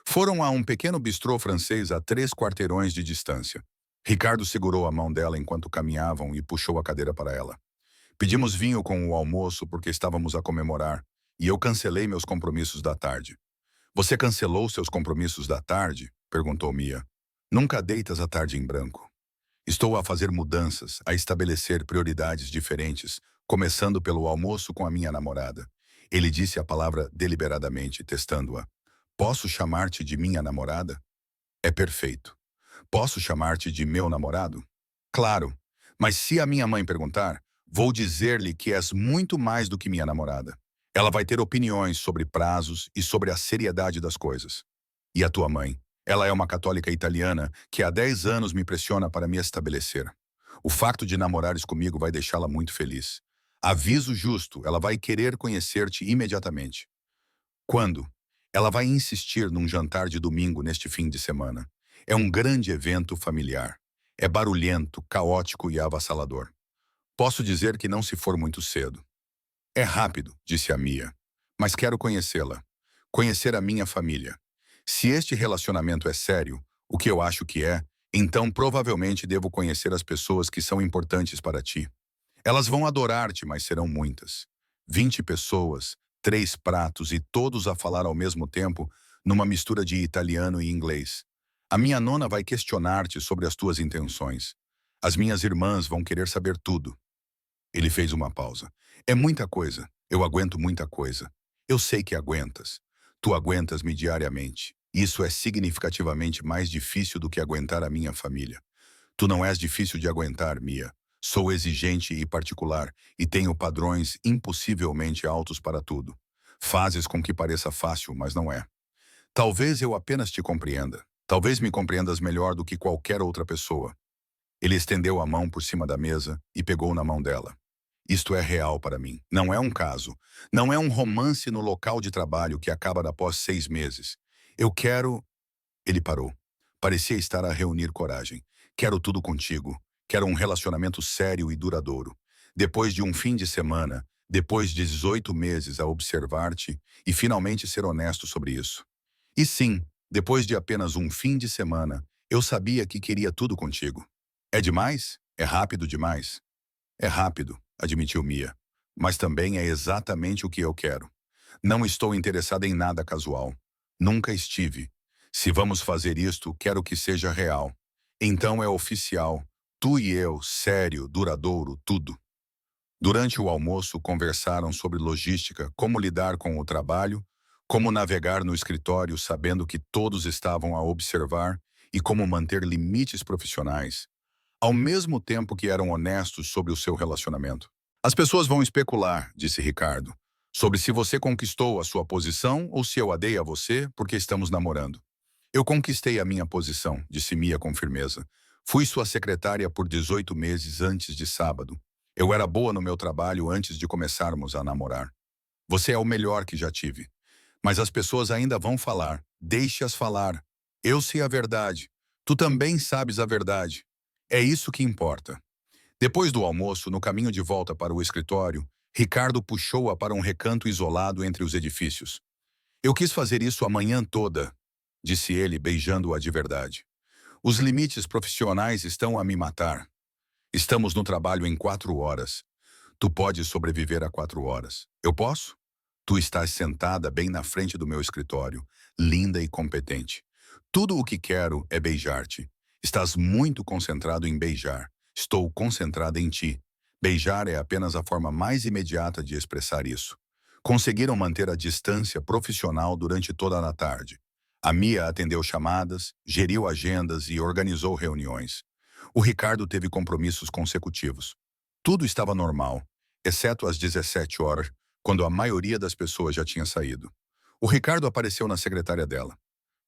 Foram a um pequeno bistrô francês a 3 quarteirões de distância. Ricardo segurou a mão dela enquanto caminhavam e puxou a cadeira para ela. Pedimos vinho com o almoço porque estávamos a comemorar, e eu cancelei meus compromissos da tarde. Você cancelou seus compromissos da tarde? Perguntou Mia. Nunca deitas a tarde em branco. Estou a fazer mudanças, a estabelecer prioridades diferentes, começando pelo almoço com a minha namorada. Ele disse a palavra deliberadamente, testando-a. Posso chamar-te de minha namorada? É perfeito. Posso chamar-te de meu namorado? Claro, mas se a minha mãe perguntar, vou dizer-lhe que és muito mais do que minha namorada. Ela vai ter opiniões sobre prazos e sobre a seriedade das coisas. E a tua mãe? Ela é uma católica italiana que há 10 anos me pressiona para me estabelecer. O facto de namorares comigo vai deixá-la muito feliz. Aviso justo, ela vai querer conhecer-te imediatamente. Quando? Ela vai insistir num jantar de domingo neste fim de semana. É um grande evento familiar. É barulhento, caótico e avassalador. Posso dizer que não se for muito cedo. É rápido, disse a Mia. Mas quero conhecê-la. Conhecer a minha família. Se este relacionamento é sério, o que eu acho que é, então provavelmente devo conhecer as pessoas que são importantes para ti. Elas vão adorar-te, mas serão muitas. 20 pessoas, 3 pratos e todos a falar ao mesmo tempo, numa mistura de italiano e inglês. A minha nona vai questionar-te sobre as tuas intenções. As minhas irmãs vão querer saber tudo. Ele fez uma pausa. É muita coisa. Eu aguento muita coisa. Eu sei que aguentas. Tu aguentas-me diariamente. Isso é significativamente mais difícil do que aguentar a minha família. Tu não és difícil de aguentar, Mia. Sou exigente e particular, e tenho padrões impossivelmente altos para tudo. Fazes com que pareça fácil, mas não é. Talvez eu apenas te compreenda. Talvez me compreendas melhor do que qualquer outra pessoa. Ele estendeu a mão por cima da mesa e pegou na mão dela. Isto é real para mim. Não é um caso. Não é um romance no local de trabalho que acaba após 6 meses. Eu quero... Ele parou. Parecia estar a reunir coragem. Quero tudo contigo. Quero um relacionamento sério e duradouro. Depois de um fim de semana, depois de 18 meses a observar-te e finalmente ser honesto sobre isso. E sim, depois de apenas um fim de semana, eu sabia que queria tudo contigo. É demais? É rápido demais? É rápido, admitiu Mia. Mas também é exatamente o que eu quero. Não estou interessada em nada casual. Nunca estive. Se vamos fazer isto, quero que seja real. Então é oficial. Tu e eu, sério, duradouro, tudo. Durante o almoço, conversaram sobre logística, como lidar com o trabalho, como navegar no escritório sabendo que todos estavam a observar e como manter limites profissionais, ao mesmo tempo que eram honestos sobre o seu relacionamento. As pessoas vão especular, disse Ricardo, sobre se você conquistou a sua posição ou se eu a dei a você porque estamos namorando. Eu conquistei a minha posição, disse Mia com firmeza. Fui sua secretária por 18 meses antes de sábado. Eu era boa no meu trabalho antes de começarmos a namorar. Você é o melhor que já tive. Mas as pessoas ainda vão falar. Deixe-as falar. Eu sei a verdade. Tu também sabes a verdade. É isso que importa. Depois do almoço, no caminho de volta para o escritório, Ricardo puxou-a para um recanto isolado entre os edifícios. Eu quis fazer isso a manhã toda, disse ele, beijando-a de verdade. Os limites profissionais estão a me matar. Estamos no trabalho em 4 horas. Tu podes sobreviver a 4 horas. Eu posso? Tu estás sentada bem na frente do meu escritório, linda e competente. Tudo o que quero é beijar-te. Estás muito concentrado em beijar. Estou concentrada em ti. Beijar é apenas a forma mais imediata de expressar isso. Conseguiram manter a distância profissional durante toda a tarde. A Mia atendeu chamadas, geriu agendas e organizou reuniões. O Ricardo teve compromissos consecutivos. Tudo estava normal, exceto às 17 horas, quando a maioria das pessoas já tinha saído. O Ricardo apareceu na secretária dela.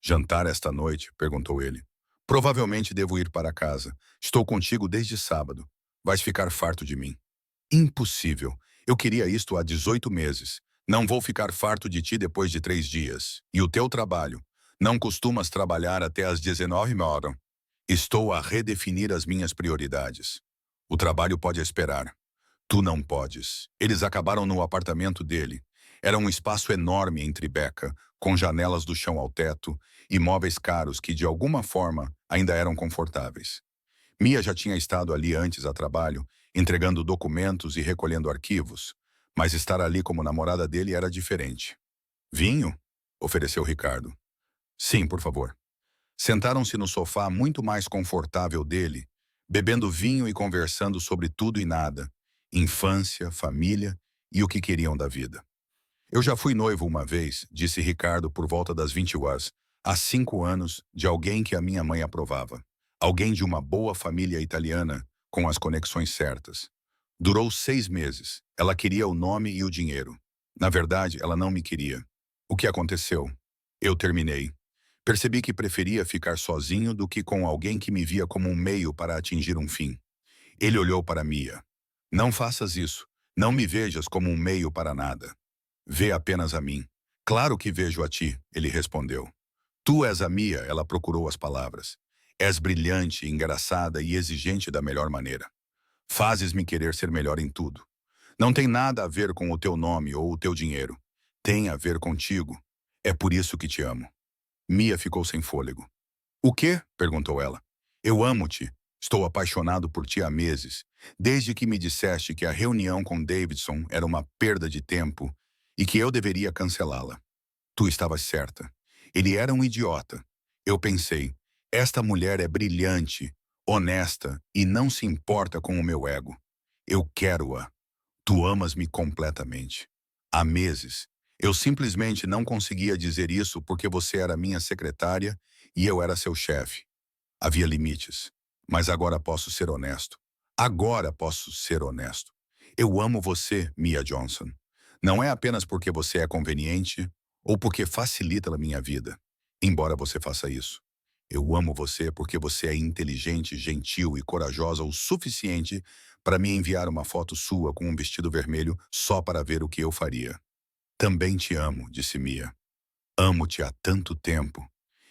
Jantar esta noite? Perguntou ele. Provavelmente devo ir para casa. Estou contigo desde sábado. Vais ficar farto de mim. Impossível. Eu queria isto há 18 meses. Não vou ficar farto de ti depois de 3 dias. E o teu trabalho? Não costumas trabalhar até às 19 horas. Estou a redefinir as minhas prioridades. O trabalho pode esperar. Tu não podes. Eles acabaram no apartamento dele. Era um espaço enorme em Tribeca, com janelas do chão ao teto e móveis caros que, de alguma forma, ainda eram confortáveis. Mia já tinha estado ali antes a trabalho, entregando documentos e recolhendo arquivos, mas estar ali como namorada dele era diferente. Vinho? Ofereceu Ricardo. Sim, por favor. Sentaram-se no sofá muito mais confortável dele, bebendo vinho e conversando sobre tudo e nada, infância, família e o que queriam da vida. Eu já fui noivo uma vez, disse Ricardo por volta das 20 horas, há 5 anos, de alguém que a minha mãe aprovava. Alguém de uma boa família italiana, com as conexões certas. Durou 6 meses. Ela queria o nome e o dinheiro. Na verdade, ela não me queria. O que aconteceu? Eu terminei. Percebi que preferia ficar sozinho do que com alguém que me via como um meio para atingir um fim. Ele olhou para Mia. Não faças isso. Não me vejas como um meio para nada. Vê apenas a mim. Claro que vejo a ti, ele respondeu. Tu és a Mia, ela procurou as palavras. És brilhante, engraçada e exigente da melhor maneira. Fazes-me querer ser melhor em tudo. Não tem nada a ver com o teu nome ou o teu dinheiro. Tem a ver contigo. É por isso que te amo. Mia ficou sem fôlego. O quê? Perguntou ela. Eu amo-te. Estou apaixonado por ti há meses, desde que me disseste que a reunião com Davidson era uma perda de tempo e que eu deveria cancelá-la. Tu estavas certa. Ele era um idiota. Eu pensei, esta mulher é brilhante, honesta e não se importa com o meu ego. Eu quero-a. Tu amas-me completamente. Há meses, eu simplesmente não conseguia dizer isso porque você era minha secretária e eu era seu chefe. Havia limites. Mas agora posso ser honesto. Agora posso ser honesto. Eu amo você, Mia Johnson. Não é apenas porque você é conveniente ou porque facilita a minha vida, embora você faça isso. Eu amo você porque você é inteligente, gentil e corajosa o suficiente para me enviar uma foto sua com um vestido vermelho só para ver o que eu faria. Também te amo, disse Mia. Amo-te há tanto tempo.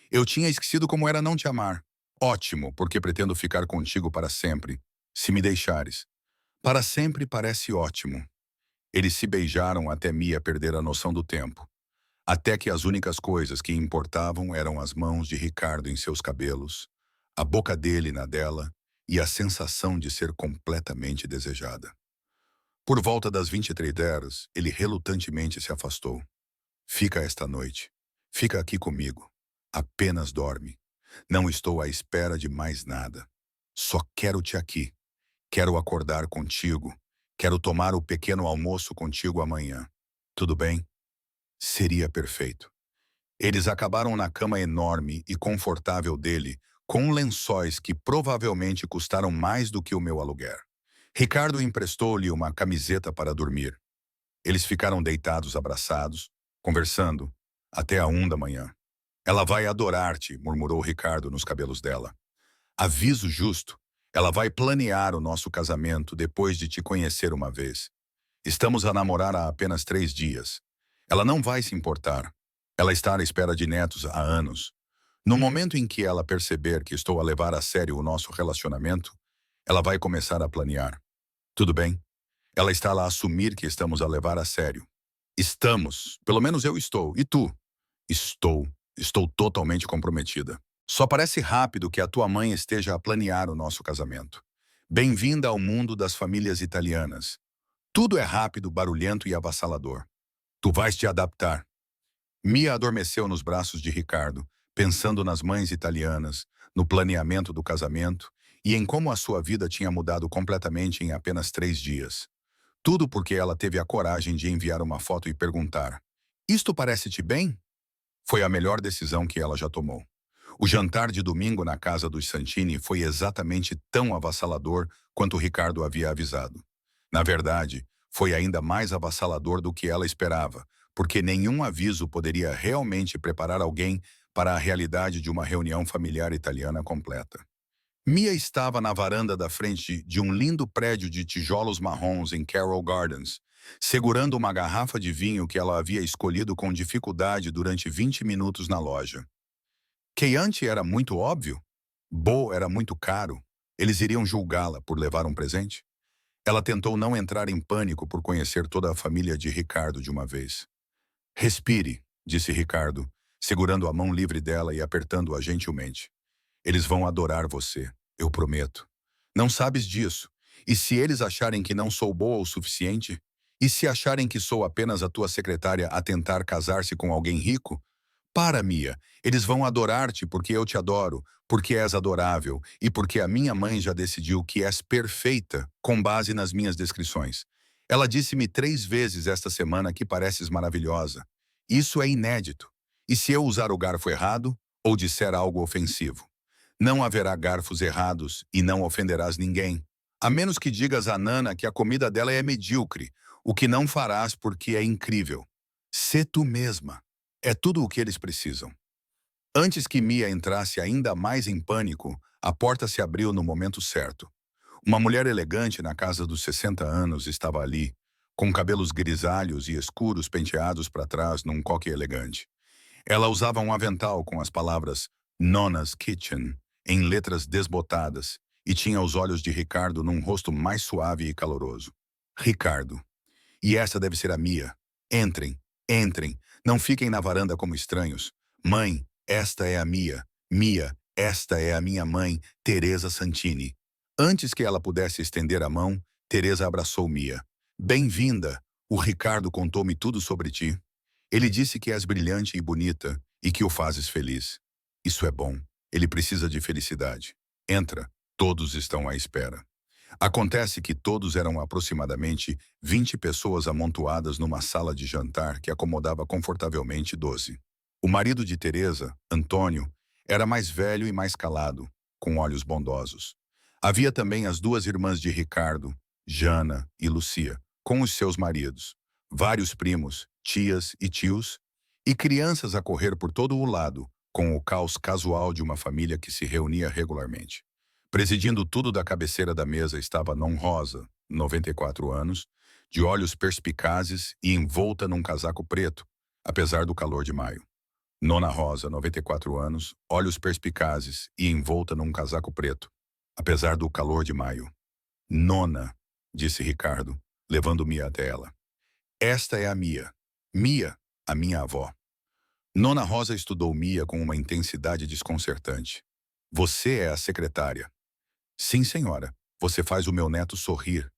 Eu tinha esquecido como era não te amar. Ótimo, porque pretendo ficar contigo para sempre, se me deixares. Para sempre parece ótimo. Eles se beijaram até Mia perder a noção do tempo. Até que as únicas coisas que importavam eram as mãos de Ricardo em seus cabelos, a boca dele na dela e a sensação de ser completamente desejada. Por volta das 23 horas, ele relutantemente se afastou. Fica esta noite. Fica aqui comigo. Apenas dorme. Não estou à espera de mais nada. Só quero-te aqui. Quero acordar contigo. Quero tomar o pequeno almoço contigo amanhã. Tudo bem? Seria perfeito. Eles acabaram na cama enorme e confortável dele, com lençóis que provavelmente custaram mais do que o meu aluguer. Ricardo emprestou-lhe uma camiseta para dormir. Eles ficaram deitados abraçados, conversando, até a 1 da manhã. Ela vai adorar-te, murmurou Ricardo nos cabelos dela. Aviso justo, ela vai planear o nosso casamento depois de te conhecer uma vez. Estamos a namorar há apenas 3 dias. Ela não vai se importar. Ela está à espera de netos há anos. No momento em que ela perceber que estou a levar a sério o nosso relacionamento, ela vai começar a planear. Tudo bem? Ela está lá a assumir que estamos a levar a sério. Estamos. Pelo menos eu estou. E tu? Estou. Estou totalmente comprometida. Só parece rápido que a tua mãe esteja a planear o nosso casamento. Bem-vinda ao mundo das famílias italianas. Tudo é rápido, barulhento e avassalador. Tu vais te adaptar. Mia adormeceu nos braços de Ricardo, pensando nas mães italianas, no planeamento do casamento e em como a sua vida tinha mudado completamente em apenas 3 dias. Tudo porque ela teve a coragem de enviar uma foto e perguntar: Isto parece-te bem? Foi a melhor decisão que ela já tomou. O jantar de domingo na casa dos Santini foi exatamente tão avassalador quanto Ricardo havia avisado. Na verdade, foi ainda mais avassalador do que ela esperava, porque nenhum aviso poderia realmente preparar alguém para a realidade de uma reunião familiar italiana completa. Mia estava na varanda da frente de um lindo prédio de tijolos marrons em Carroll Gardens, segurando uma garrafa de vinho que ela havia escolhido com dificuldade durante 20 minutos na loja. Chianti era muito óbvio? Bo era muito caro? Eles iriam julgá-la por levar um presente? Ela tentou não entrar em pânico por conhecer toda a família de Ricardo de uma vez. Respire, disse Ricardo, segurando a mão livre dela e apertando-a gentilmente. Eles vão adorar você, eu prometo. Não sabes disso. E se eles acharem que não sou boa o suficiente? E se acharem que sou apenas a tua secretária a tentar casar-se com alguém rico? Para, Mia, eles vão adorar-te porque eu te adoro, porque és adorável e porque a minha mãe já decidiu que és perfeita com base nas minhas descrições. Ela disse-me 3 vezes esta semana que pareces maravilhosa. Isso é inédito. E se eu usar o garfo errado ou disser algo ofensivo? Não haverá garfos errados e não ofenderás ninguém. A menos que digas a Nana que a comida dela é medíocre, o que não farás porque é incrível. Sê tu mesma. É tudo o que eles precisam. Antes que Mia entrasse ainda mais em pânico, a porta se abriu no momento certo. Uma mulher elegante na casa dos 60 anos estava ali, com cabelos grisalhos e escuros penteados para trás num coque elegante. Ela usava um avental com as palavras Nona's Kitchen em letras desbotadas e tinha os olhos de Ricardo num rosto mais suave e caloroso. Ricardo. E essa deve ser a Mia. Entrem, entrem. Não fiquem na varanda como estranhos. Mãe, esta é a Mia. Mia, esta é a minha mãe, Teresa Santini. Antes que ela pudesse estender a mão, Teresa abraçou Mia. Bem-vinda. O Ricardo contou-me tudo sobre ti. Ele disse que és brilhante e bonita e que o fazes feliz. Isso é bom. Ele precisa de felicidade. Entra. Todos estão à espera. Acontece que todos eram aproximadamente 20 pessoas amontoadas numa sala de jantar que acomodava confortavelmente 12. O marido de Teresa, Antônio, era mais velho e mais calado, com olhos bondosos. Havia também as duas irmãs de Ricardo, Jana e Lucia, com os seus maridos, vários primos, tias e tios, e crianças a correr por todo o lado, com o caos casual de uma família que se reunia regularmente. Presidindo tudo da cabeceira da mesa estava Non Rosa, 94 anos, de olhos perspicazes e envolta num casaco preto, apesar do calor de maio. Nona Rosa, 94 anos, olhos perspicazes e envolta num casaco preto, apesar do calor de maio. Nona, disse Ricardo, levando Mia até ela. Esta é a Mia. Mia, a minha avó. Nona Rosa estudou Mia com uma intensidade desconcertante. Você é a secretária. Sim, senhora. Você faz o meu neto sorrir.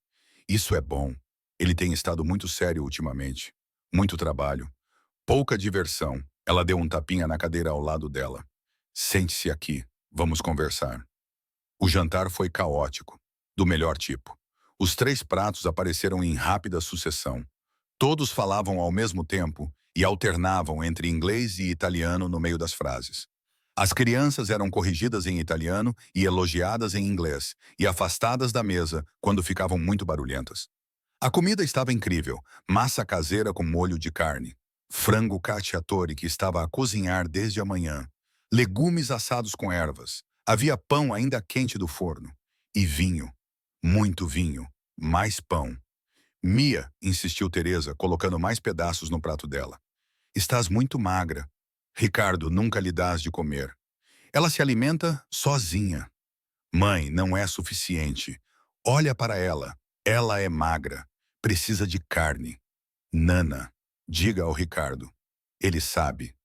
Isso é bom. Ele tem estado muito sério ultimamente. Muito trabalho. Pouca diversão. Ela deu um tapinha na cadeira ao lado dela. Sente-se aqui. Vamos conversar. O jantar foi caótico. Do melhor tipo. Os 3 pratos apareceram em rápida sucessão. Todos falavam ao mesmo tempo e alternavam entre inglês e italiano no meio das frases. As crianças eram corrigidas em italiano e elogiadas em inglês, e afastadas da mesa quando ficavam muito barulhentas. A comida estava incrível, massa caseira com molho de carne, frango cacciatore que estava a cozinhar desde a manhã, legumes assados com ervas, havia pão ainda quente do forno, e vinho, muito vinho, mais pão. Mia, insistiu Teresa, colocando mais pedaços no prato dela. Estás muito magra. Ricardo, nunca lhe dás de comer. Ela se alimenta sozinha. Mãe, não é suficiente. Olha para ela. Ela é magra. Precisa de carne. Nana, diga ao Ricardo. Ele sabe.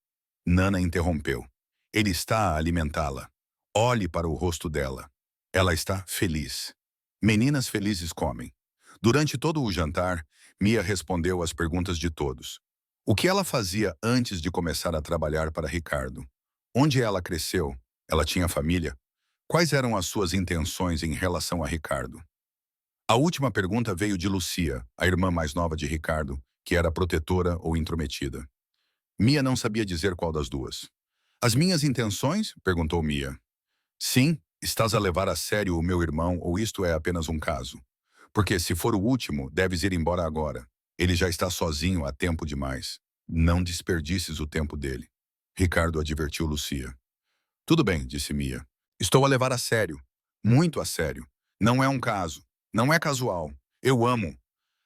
Nana interrompeu. Ele está a alimentá-la. Olhe para o rosto dela. Ela está feliz. Meninas felizes comem. Durante todo o jantar, Mia respondeu às perguntas de todos. O que ela fazia antes de começar a trabalhar para Ricardo? Onde ela cresceu? Ela tinha família? Quais eram as suas intenções em relação a Ricardo? A última pergunta veio de Lucia, a irmã mais nova de Ricardo, que era protetora ou intrometida. Mia não sabia dizer qual das duas. As minhas intenções? Perguntou Mia. Sim, estás a levar a sério o meu irmão ou isto é apenas um caso? Porque se for o último, deves ir embora agora. Ele já está sozinho há tempo demais. Não desperdices o tempo dele. Ricardo advertiu Lucia. Tudo bem, disse Mia. Estou a levar a sério. Muito a sério. Não é um caso. Não é casual. Eu amo.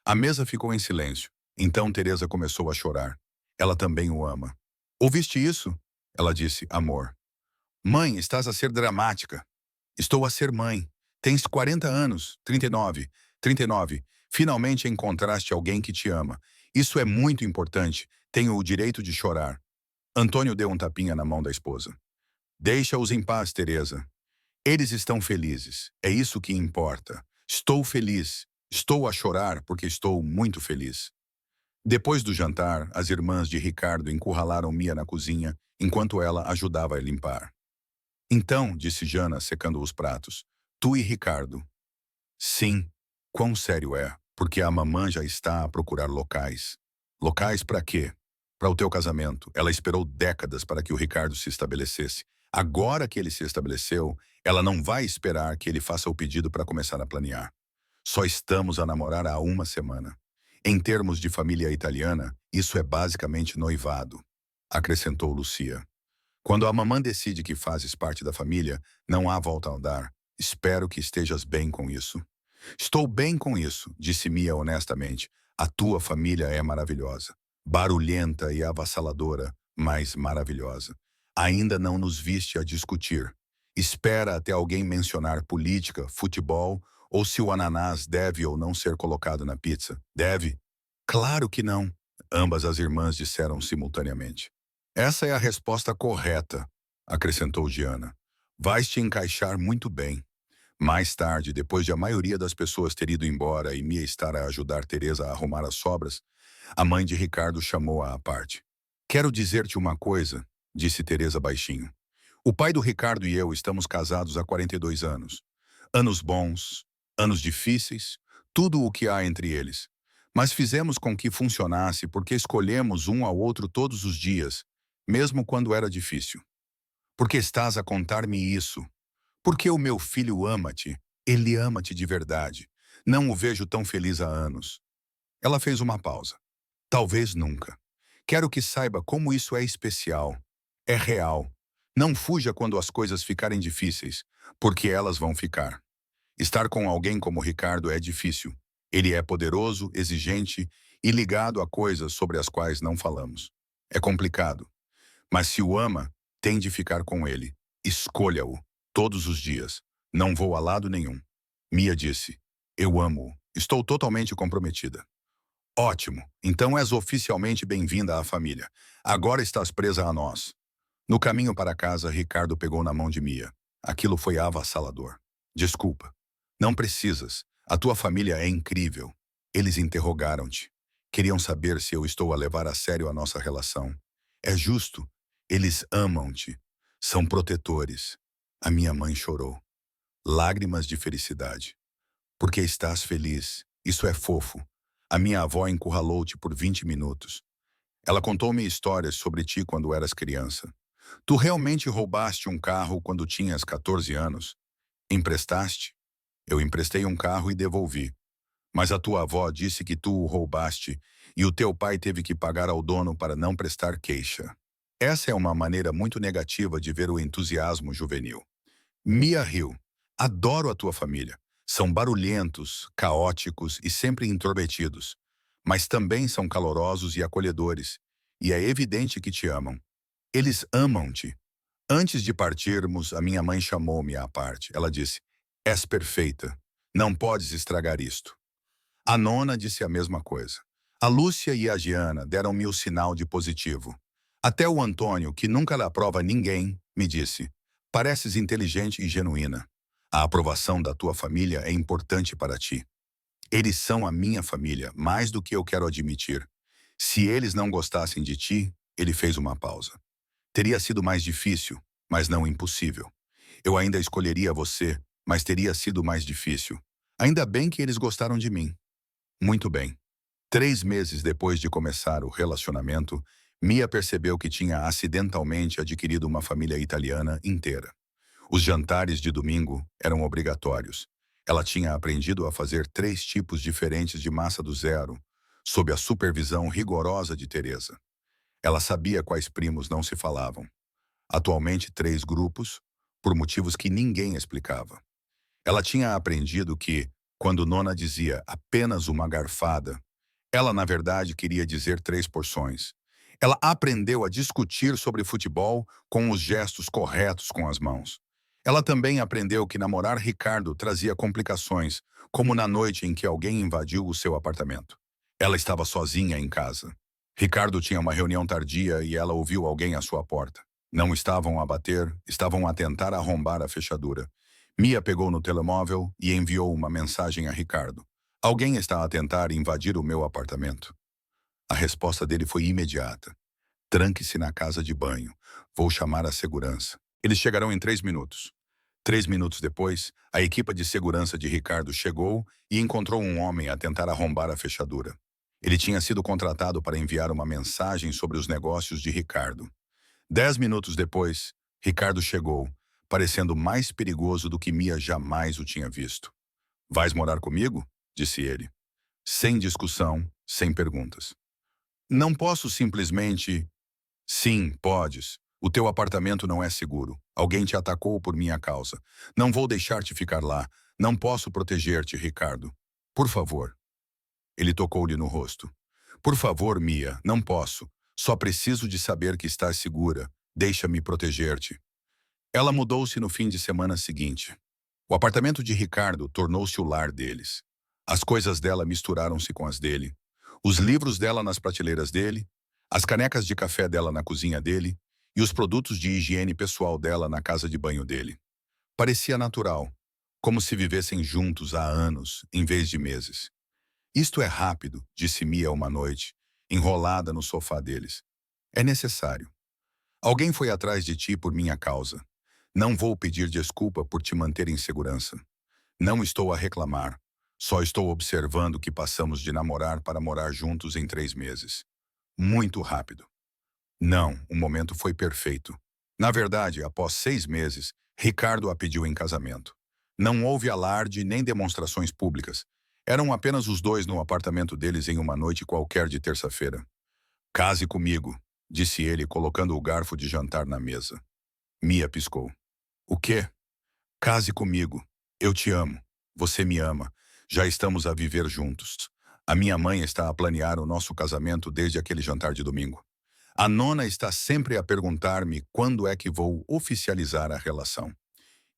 A mesa ficou em silêncio. Então Teresa começou a chorar. Ela também o ama. Ouviste isso? Ela disse, amor. Mãe, estás a ser dramática. Estou a ser mãe. Tens 40 anos, 39, 39. Finalmente encontraste alguém que te ama. Isso é muito importante. Tenho o direito de chorar. Antônio deu um tapinha na mão da esposa. Deixa-os em paz, Teresa. Eles estão felizes. É isso que importa. Estou feliz. Estou a chorar porque estou muito feliz. Depois do jantar, as irmãs de Ricardo encurralaram Mia na cozinha, enquanto ela ajudava a limpar. Então, disse Jana, secando os pratos, tu e Ricardo. Sim. Quão sério é? Porque a mamã já está a procurar locais. Locais para quê? Para o teu casamento. Ela esperou décadas para que o Ricardo se estabelecesse. Agora que ele se estabeleceu, ela não vai esperar que ele faça o pedido para começar a planear. Só estamos a namorar há uma semana. Em termos de família italiana, isso é basicamente noivado, acrescentou Lucia. Quando a mamã decide que fazes parte da família, não há volta a dar. Espero que estejas bem com isso. Estou bem com isso, disse Mia honestamente. A tua família é maravilhosa. Barulhenta e avassaladora, mas maravilhosa. Ainda não nos viste a discutir. Espera até alguém mencionar política, futebol, ou se o ananás deve ou não ser colocado na pizza. Deve? Claro que não, ambas as irmãs disseram simultaneamente. Essa é a resposta correta, acrescentou Giana. Vais te encaixar muito bem. Mais tarde, depois de a maioria das pessoas ter ido embora e Mia estar a ajudar Teresa a arrumar as sobras, a mãe de Ricardo chamou-a à parte. Quero dizer-te uma coisa, disse Teresa baixinho. O pai do Ricardo e eu estamos casados há 42 anos. Anos bons, anos difíceis, tudo o que há entre eles. Mas fizemos com que funcionasse porque escolhemos um ao outro todos os dias, mesmo quando era difícil. Porque estás a contar-me isso? Porque o meu filho ama-te. Ele ama-te de verdade. Não o vejo tão feliz há anos. Ela fez uma pausa. Talvez nunca. Quero que saiba como isso é especial. É real. Não fuja quando as coisas ficarem difíceis, porque elas vão ficar. Estar com alguém como Ricardo é difícil. Ele é poderoso, exigente e ligado a coisas sobre as quais não falamos. É complicado. Mas se o ama, tem de ficar com ele. Escolha-o, todos os dias. Não vou a lado nenhum. Mia disse, eu amo-o. Estou totalmente comprometida. Ótimo, então és oficialmente bem-vinda à família. Agora estás presa a nós. No caminho para casa, Ricardo pegou na mão de Mia. Aquilo foi avassalador. Desculpa. Não precisas. A tua família é incrível. Eles interrogaram-te. Queriam saber se eu estou a levar a sério a nossa relação. É justo. Eles amam-te. São protetores. A minha mãe chorou. Lágrimas de felicidade. Porque estás feliz. Isso é fofo. A minha avó encurralou-te por 20 minutos. Ela contou-me histórias sobre ti quando eras criança. Tu realmente roubaste um carro quando tinhas 14 anos? Emprestaste? Eu emprestei um carro e devolvi. Mas a tua avó disse que tu o roubaste e o teu pai teve que pagar ao dono para não prestar queixa. Essa é uma maneira muito negativa de ver o entusiasmo juvenil. Mia riu. Adoro a tua família. São barulhentos, caóticos e sempre intrometidos. Mas também são calorosos e acolhedores. E é evidente que te amam. Eles amam-te. Antes de partirmos, a minha mãe chamou-me à parte. Ela disse, és perfeita. Não podes estragar isto. A nona disse a mesma coisa. A Lúcia e a Giana deram-me o sinal de positivo. Até o Antônio, que nunca lhe aprova ninguém, me disse, pareces inteligente e genuína. A aprovação da tua família é importante para ti. Eles são a minha família, mais do que eu quero admitir. Se eles não gostassem de ti, ele fez uma pausa. Teria sido mais difícil, mas não impossível. Eu ainda escolheria você, mas teria sido mais difícil. Ainda bem que eles gostaram de mim. Muito bem. 3 meses depois de começar o relacionamento, Mia percebeu que tinha acidentalmente adquirido uma família italiana inteira. Os jantares de domingo eram obrigatórios. Ela tinha aprendido a fazer 3 tipos diferentes de massa do zero, sob a supervisão rigorosa de Teresa. Ela sabia quais primos não se falavam. Atualmente 3 grupos, por motivos que ninguém explicava. Ela tinha aprendido que, Quando Nona dizia apenas uma garfada, ela na verdade queria dizer 3 porções. Ela aprendeu a discutir sobre futebol com os gestos corretos com as mãos. Ela também aprendeu que namorar Ricardo trazia complicações, como na noite em que alguém invadiu o seu apartamento. Ela estava sozinha em casa. Ricardo tinha uma reunião tardia e ela ouviu alguém à sua porta. Não estavam a bater, estavam a tentar arrombar a fechadura. Mia pegou no telemóvel e enviou uma mensagem a Ricardo. Alguém está a tentar invadir o meu apartamento. A resposta dele foi imediata. Tranque-se na casa de banho. Vou chamar a segurança. Eles chegarão em 3 minutos. 3 minutos depois, a equipa de segurança de Ricardo chegou e encontrou um homem a tentar arrombar a fechadura. Ele tinha sido contratado para enviar uma mensagem sobre os negócios de Ricardo. 10 minutos depois, Ricardo chegou, parecendo mais perigoso do que Mia jamais o tinha visto. Vais morar comigo? Disse ele. Sem discussão, sem perguntas. Não posso simplesmente... Sim, podes. O teu apartamento não é seguro. Alguém te atacou por minha causa. Não vou deixar-te ficar lá. Não posso proteger-te, Ricardo. Por favor. Ele tocou-lhe no rosto. Por favor, Mia, não posso. Só preciso de saber que estás segura. Deixa-me proteger-te. Ela mudou-se no fim de semana seguinte. O apartamento de Ricardo tornou-se o lar deles. As coisas dela misturaram-se com as dele. Os livros dela nas prateleiras dele, as canecas de café dela na cozinha dele e os produtos de higiene pessoal dela na casa de banho dele. Parecia natural, como se vivessem juntos há anos, em vez de meses. Isto é rápido, disse Mia uma noite, enrolada no sofá deles. É necessário. Alguém foi atrás de ti por minha causa. Não vou pedir desculpa por te manter em segurança. Não estou a reclamar. Só estou observando que passamos de namorar para morar juntos em 3 meses. Muito rápido. Não, o momento foi perfeito. Na verdade, após 6 meses, Ricardo a pediu em casamento. Não houve alarde nem demonstrações públicas. Eram apenas os dois no apartamento deles em uma noite qualquer de terça-feira. Case comigo, disse ele, colocando o garfo de jantar na mesa. Mia piscou. O quê? Case comigo. Eu te amo. Você me ama. Já estamos a viver juntos. A minha mãe está a planear o nosso casamento desde aquele jantar de domingo. A Nona está sempre a perguntar-me quando é que vou oficializar a relação.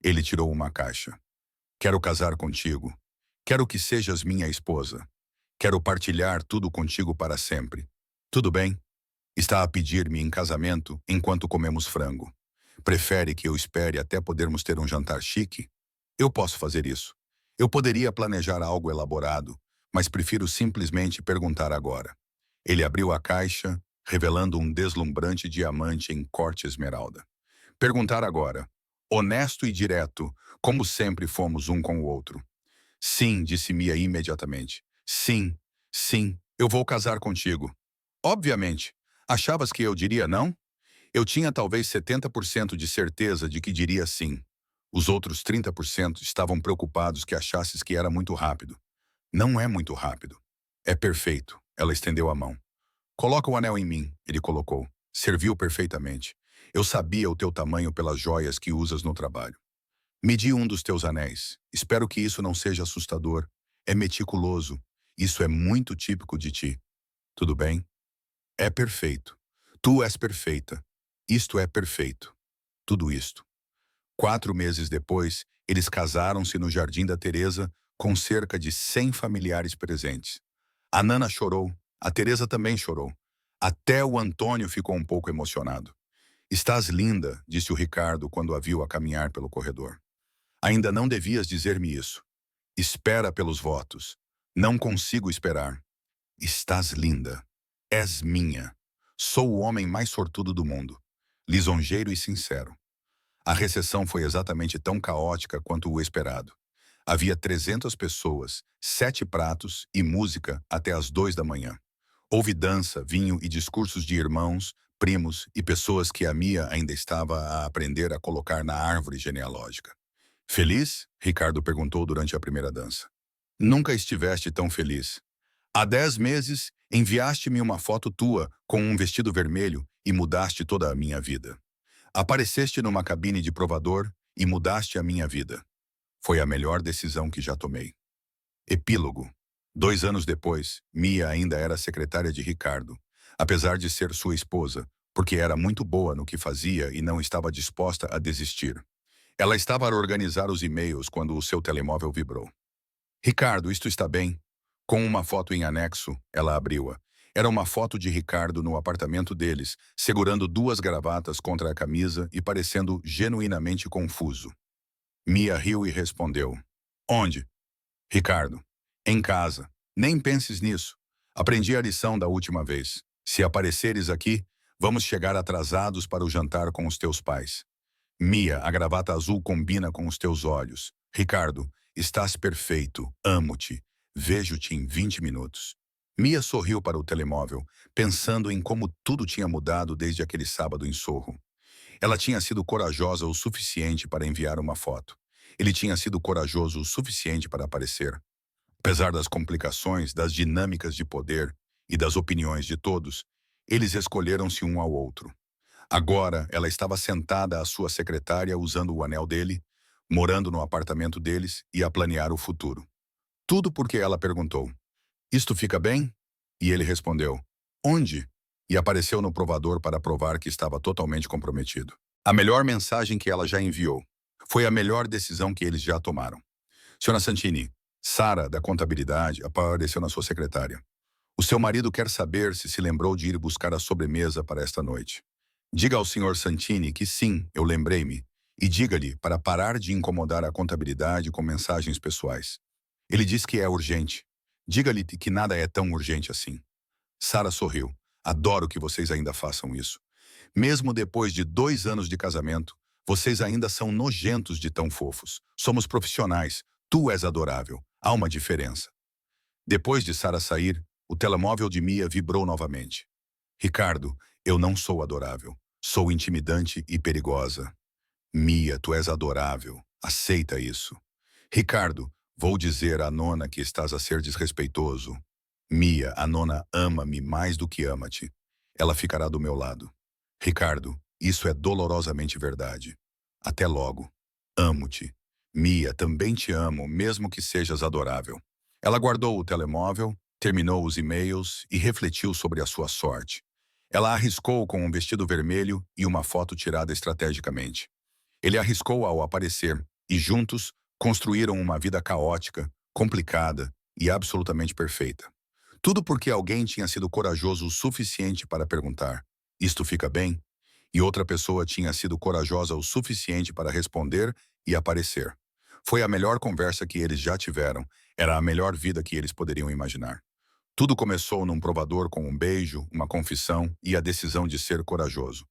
Ele tirou uma caixa. Quero casar contigo. Quero que sejas minha esposa. Quero partilhar tudo contigo para sempre. Tudo bem? Está a pedir-me em casamento enquanto comemos frango. Prefere que eu espere até podermos ter um jantar chique? Eu posso fazer isso. Eu poderia planejar algo elaborado, mas prefiro simplesmente perguntar agora. Ele abriu a caixa, revelando um deslumbrante diamante em corte esmeralda. Perguntar agora. Honesto e direto, como sempre fomos um com o outro. Sim, disse Mia imediatamente. Sim, sim, eu vou casar contigo. Obviamente. Achavas que eu diria não? Eu tinha talvez 70% de certeza de que diria sim. Os outros 30% estavam preocupados que achasses que era muito rápido. Não é muito rápido. É perfeito. Ela estendeu a mão. Coloca o anel em mim, ele colocou. Serviu perfeitamente. Eu sabia o teu tamanho pelas joias que usas no trabalho. Medi um dos teus anéis. Espero que isso não seja assustador. É meticuloso. Isso é muito típico de ti. Tudo bem? É perfeito. Tu és perfeita. Isto é perfeito. Tudo isto. 4 meses depois, eles casaram-se no Jardim da Teresa com cerca de 100 familiares presentes. A Nana chorou. A Teresa também chorou. Até o Antônio ficou um pouco emocionado. Estás linda, disse o Ricardo quando a viu a caminhar pelo corredor. Ainda não devias dizer-me isso. Espera pelos votos. Não consigo esperar. Estás linda. És minha. Sou o homem mais sortudo do mundo. Lisonjeiro e sincero. A recepção foi exatamente tão caótica quanto o esperado. Havia 300 pessoas, 7 pratos e música até às 2 da manhã. Houve dança, vinho e discursos de irmãos, primos e pessoas que a Mia ainda estava a aprender a colocar na árvore genealógica. Feliz? Ricardo perguntou durante a primeira dança. Nunca estiveste tão feliz. Há 10 meses, enviaste-me uma foto tua com um vestido vermelho e mudaste toda a minha vida. Apareceste numa cabine de provador e mudaste a minha vida. Foi a melhor decisão que já tomei. Epílogo. 2 anos depois, Mia ainda era secretária de Ricardo, apesar de ser sua esposa, porque era muito boa no que fazia e não estava disposta a desistir. Ela estava a organizar os e-mails quando o seu telemóvel vibrou. Ricardo, isto está bem? Com uma foto em anexo, ela abriu-a. Era uma foto de Ricardo no apartamento deles, segurando duas gravatas contra a camisa e parecendo genuinamente confuso. Mia riu e respondeu: Onde? Ricardo: Em casa. Nem penses nisso. Aprendi a lição da última vez. Se apareceres aqui, vamos chegar atrasados para o jantar com os teus pais. Mia, a gravata azul combina com os teus olhos. Ricardo: Estás perfeito. Amo-te. Vejo-te em 20 minutos. Mia sorriu para o telemóvel, pensando em como tudo tinha mudado desde aquele sábado em Sorro. Ela tinha sido corajosa o suficiente para enviar uma foto. Ele tinha sido corajoso o suficiente para aparecer. Apesar das complicações, das dinâmicas de poder e das opiniões de todos, eles escolheram-se um ao outro. Agora, ela estava sentada à sua secretária usando o anel dele, morando no apartamento deles e a planear o futuro. Tudo porque ela perguntou: Isto fica bem? E ele respondeu: Onde? E apareceu no provador para provar que estava totalmente comprometido. A melhor mensagem que ela já enviou. Foi a melhor decisão que eles já tomaram. Senhora Santini, Sara, da contabilidade, apareceu na sua secretária. O seu marido quer saber se lembrou de ir buscar a sobremesa para esta noite. Diga ao senhor Santini que sim, eu lembrei-me, e diga-lhe para parar de incomodar a contabilidade com mensagens pessoais. Ele diz que é urgente. Diga-lhe que nada é tão urgente assim. Sara sorriu. Adoro que vocês ainda façam isso. Mesmo depois de 2 anos de casamento, vocês ainda são nojentos de tão fofos. Somos profissionais. Tu és adorável. Há uma diferença. Depois de Sara sair, o telemóvel de Mia vibrou novamente. Ricardo, eu não sou adorável. Sou intimidante e perigosa. Mia, tu és adorável. Aceita isso. Ricardo, vou dizer à nona que estás a ser desrespeitoso. Mia, a nona ama-me mais do que ama-te. Ela ficará do meu lado. Ricardo, isso é dolorosamente verdade. Até logo. Amo-te. Mia, também te amo, mesmo que sejas adorável. Ela guardou o telemóvel, terminou os e-mails e refletiu sobre a sua sorte. Ela arriscou com um vestido vermelho e uma foto tirada estrategicamente. Ele arriscou ao aparecer e juntos construíram uma vida caótica, complicada e absolutamente perfeita. Tudo porque alguém tinha sido corajoso o suficiente para perguntar: Isto fica bem? E outra pessoa tinha sido corajosa o suficiente para responder e aparecer. Foi a melhor conversa que eles já tiveram, era a melhor vida que eles poderiam imaginar. Tudo começou num provador com um beijo, uma confissão e a decisão de ser corajoso.